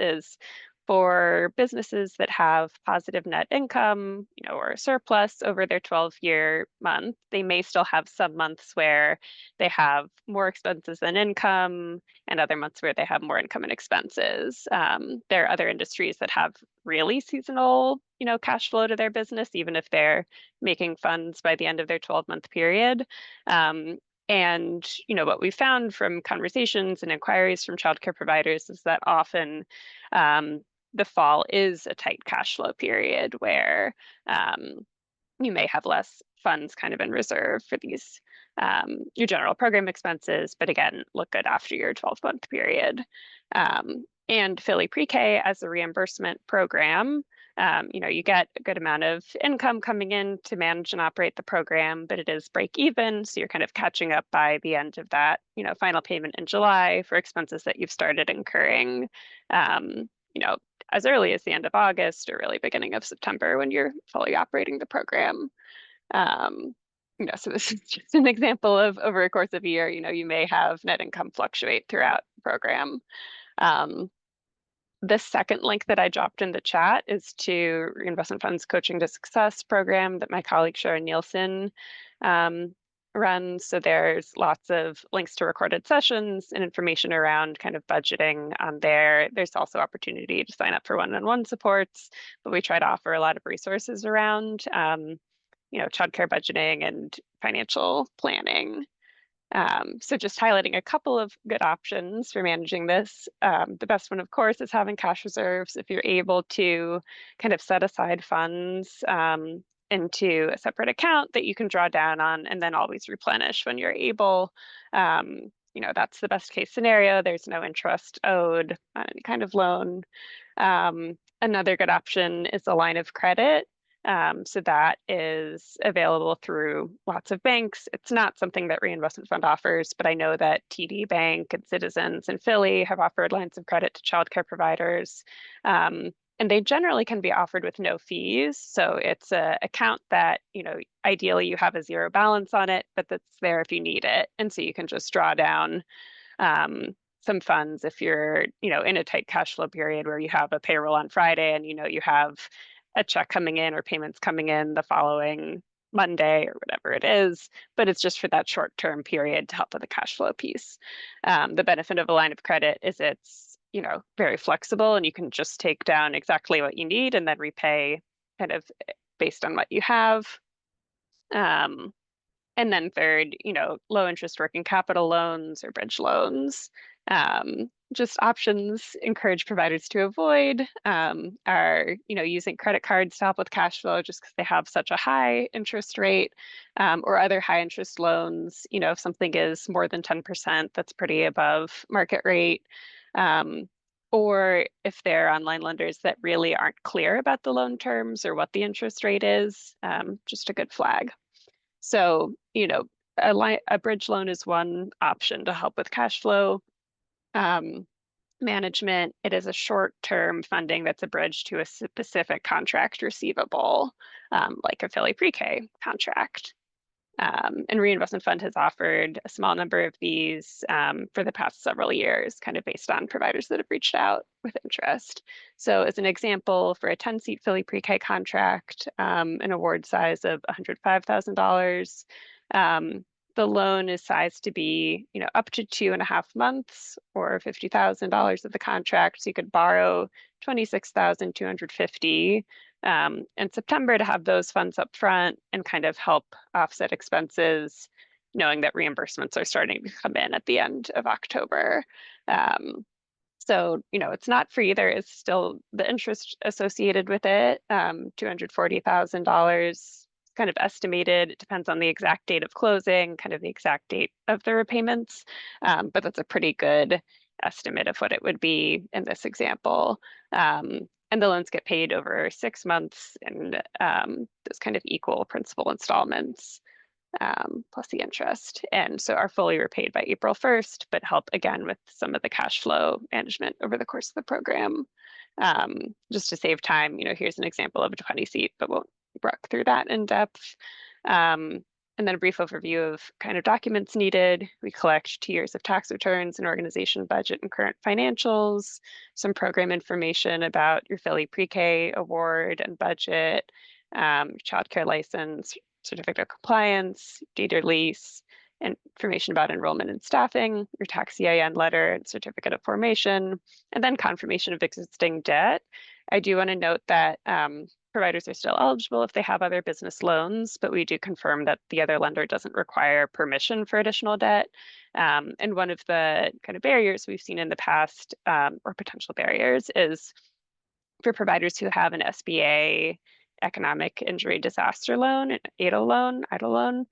Speaker 8: for businesses that have positive net income, you know, or a surplus over their 12-year month. They may still have some months where they have more expenses than income, and other months where they have more income and expenses. There are other industries that have really seasonal, you know, cash flow to their business, even if they're making funds by the end of their 12-month period. And, you know, what we found from conversations and inquiries from childcare providers is that often the fall is a tight cash flow period where you may have less funds kind of in reserve for these your general program expenses, but again, look good after your 12-month period. And Philly pre-K as a reimbursement program, you know, you get a good amount of income coming in to manage and operate the program, but it is break even. So you're kind of catching up by the end of that, you know, final payment in July for expenses that you've started incurring, you know, as early as the end of August or really beginning of September when you're fully operating the program. So this is just an example of over a course of a year, you may have net income fluctuate throughout the program. The second link that I dropped in the chat is to Reinvestment Fund's Coaching to Success program that my colleague Sharon Nielsen runs. So there's lots of links to recorded sessions and information around kind of budgeting on there. There's also opportunity to sign up for one-on-one supports, but we try to offer a lot of resources around childcare budgeting and financial planning. So just highlighting a couple of good options for managing this. The best one, of course, is having cash reserves. If you're able to kind of set aside funds into a separate account that you can draw down on and then always replenish when you're able. That's the best case scenario. There's no interest owed on any kind of loan. Another good option is a line of credit. So that is available through lots of banks. It's not something that Reinvestment Fund offers, but I know that TD Bank and Citizens and Philly have offered lines of credit to childcare providers. And they generally can be offered with no fees. So it's an account that, ideally you have a zero balance on it, but that's there if you need it. And so you can just draw down some funds if you're, in a tight cash flow period where you have a payroll on Friday and, you have a check coming in or payments coming in the following Monday or whatever it is, but it's just for that short-term period to help with the cash flow piece. The benefit of a line of credit is it's, very flexible and you can just take down exactly what you need and then repay kind of based on what you have. And then third, low interest working capital loans or bridge loans. Just options encourage providers to avoid are, using credit cards to help with cash flow just because they have such a high interest rate, or other high interest loans. If something is more than 10%, that's pretty above market rate. Or if they're online lenders that really aren't clear about the loan terms or what the interest rate is, just a good flag. So, a bridge loan is one option to help with cash flow management. It is a short-term funding that's a bridge to a specific contract receivable, like a FY26 contract. And Reinvestment Fund has offered a small number of these for the past several years, kind of based on providers that have reached out with interest. So as an example, for a 10-seat FY26 contract, an award size of $105,000, the loan is sized to be, up to 2.5 months or $50,000 of the contract. So you could borrow $26,250 in September to have those funds up front and kind of help offset expenses, knowing that reimbursements are starting to come in at the end of October. So, it's not free. There is still the interest associated with it, $240,000 kind of estimated. It depends on the exact date of closing, kind of the exact date of the repayments, but that's a pretty good estimate of what it would be in this example. And the loans get paid over 6 months and those kind of equal principal installments plus the interest. And so are fully repaid by April 1st, but help again with some of the cash flow management over the course of the program. Just to save time, here's an example of a 20-seat, but we'll work through that in depth. And then a brief overview of kind of documents needed. We collect 2 years of tax returns and organization budget and current financials, some program information about your FY26 award and budget, childcare license, certificate of compliance, deed or lease, information about enrollment and staffing, your tax EIN letter and certificate of formation, and then confirmation of existing debt. I do want to note that providers are still eligible if they have other business loans, but we do confirm that the other lender doesn't require permission for additional debt. And one of the kind of barriers we've seen in the past, or potential barriers, is for providers who have an SBA economic injury disaster loan, an EIDL loan,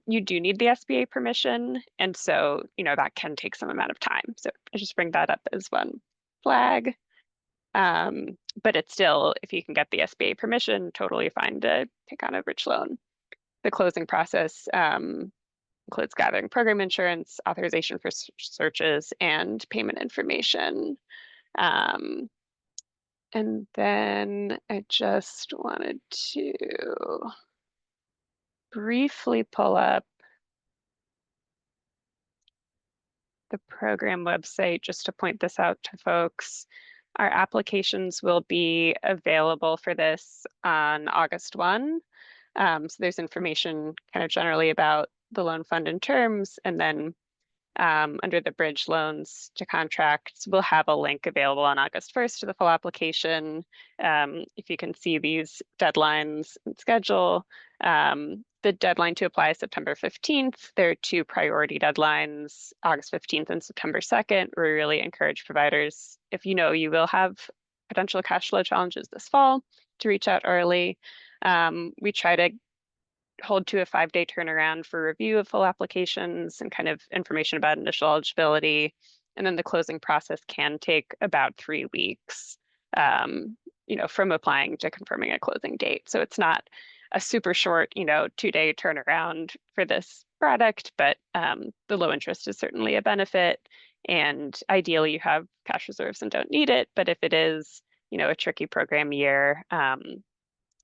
Speaker 8: you do need the SBA permission. And so, that can take some amount of time. So I just bring that up as one flag. But it's still, if you can get the SBA permission, totally fine to take on a bridge loan. The closing process includes gathering program insurance, authorization for searches, and payment information. And then I just wanted to briefly pull up the program website just to point this out to folks. Our applications will be available for this on August 1. So there's information kind of generally about the loan fund and terms, and then under the bridge loans to contracts, we'll have a link available on August 1st to the full application. If you can see these deadlines and schedule, the deadline to apply is September 15th. There are two priority deadlines, August 15th and September 2nd. We really encourage providers, if you know you will have potential cash flow challenges this fall, to reach out early. We try to hold to a 5-day turnaround for review of full applications and kind of information about initial eligibility. And then the closing process can take about 3 weeks, from applying to confirming a closing date. So it's not a super short, 2-day turnaround for this product, but the low interest is certainly a benefit. And ideally you have cash reserves and don't need it. But if it is, a tricky program year,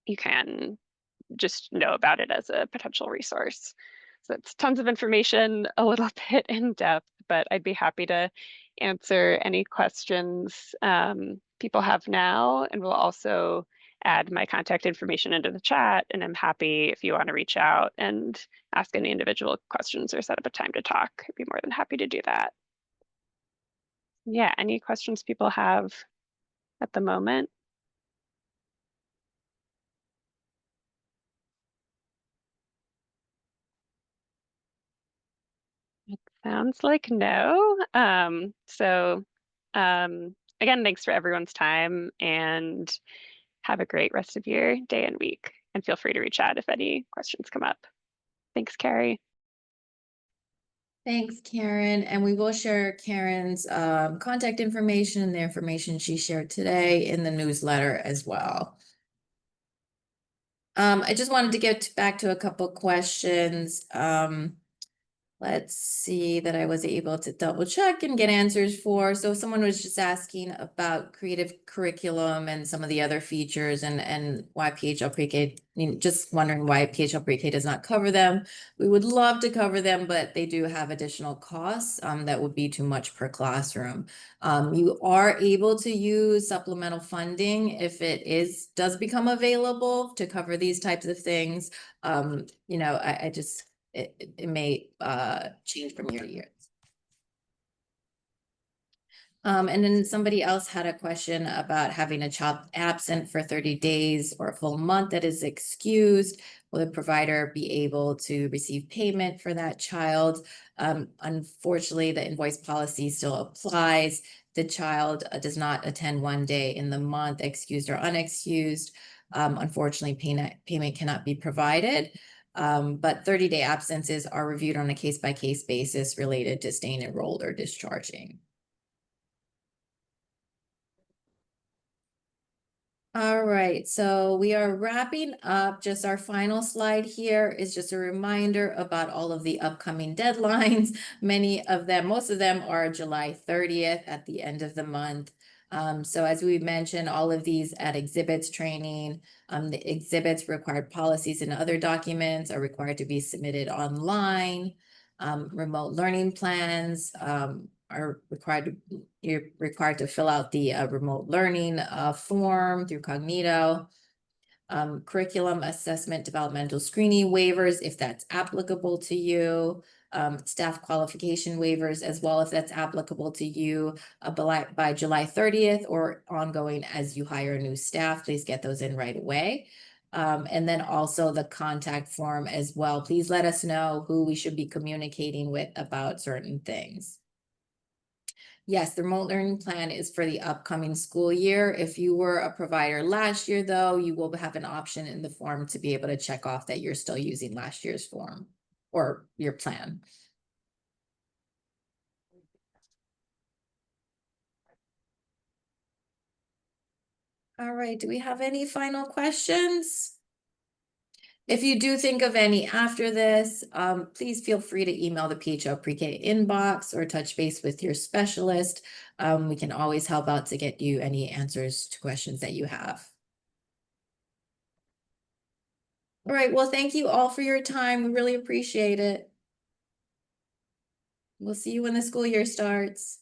Speaker 8: you can just know about it as a potential resource. So it's tons of information, a little bit in depth, but I'd be happy to answer any questions people have now. And we'll also add my contact information into the chat. And I'm happy if you want to reach out and ask any individual questions or set up a time to talk. I'd be more than happy to do that. Yeah, any questions people have at the moment? It sounds like no. Again, thanks for everyone's time and have a great rest of your day and week. And feel free to reach out if any questions come up. Thanks, Carrie.
Speaker 1: Thanks, Karen. And we will share Karen's contact information and the information she shared today in the newsletter as well. I just wanted to get back to a couple questions. Let's see that I was able to double check and get answers for. So someone was just asking about creative curriculum and some of the other features and why PHLpreK, just wondering why PHLpreK does not cover them. We would love to cover them, but they do have additional costs that would be too much per classroom. You are able to use supplemental funding if it does become available to cover these types of things. I just, it may change from year to year. And then somebody else had a question about having a child absent for 30 days or a full month that is excused. Will the provider be able to receive payment for that child? Unfortunately, the invoice policy still applies. The child does not attend one day in the month, excused or unexcused. Unfortunately, payment cannot be provided. But 30-day absences are reviewed on a case-by-case basis related to staying enrolled or discharging. All right, so we are wrapping up. Just our final slide here is just a reminder about all of the upcoming deadlines. Most of them are July 30th at the end of the month. So as we mentioned, all of these at exhibits training, the exhibits, required policies and other documents are required to be submitted online. Remote learning plans you're required to fill out the remote learning form through Cognito. Curriculum assessment, developmental screening waivers, if that's applicable to you. Staff qualification waivers as well, if that's applicable to you by July 30th or ongoing as you hire new staff. Please get those in right away. And then also the contact form as well. Please let us know who we should be communicating with about certain things. Yes, the remote learning plan is for the upcoming school year. If you were a provider last year, though, you will have an option in the form to be able to check off that you're still using last year's form or your plan. All right, do we have any final questions? If you do think of any after this, please feel free to email the PHL Pre-K inbox or touch base with your specialist. We can always help out to get you any answers to questions that you have. All right, well, thank you all for your time. We really appreciate it. We'll see you when the school year starts.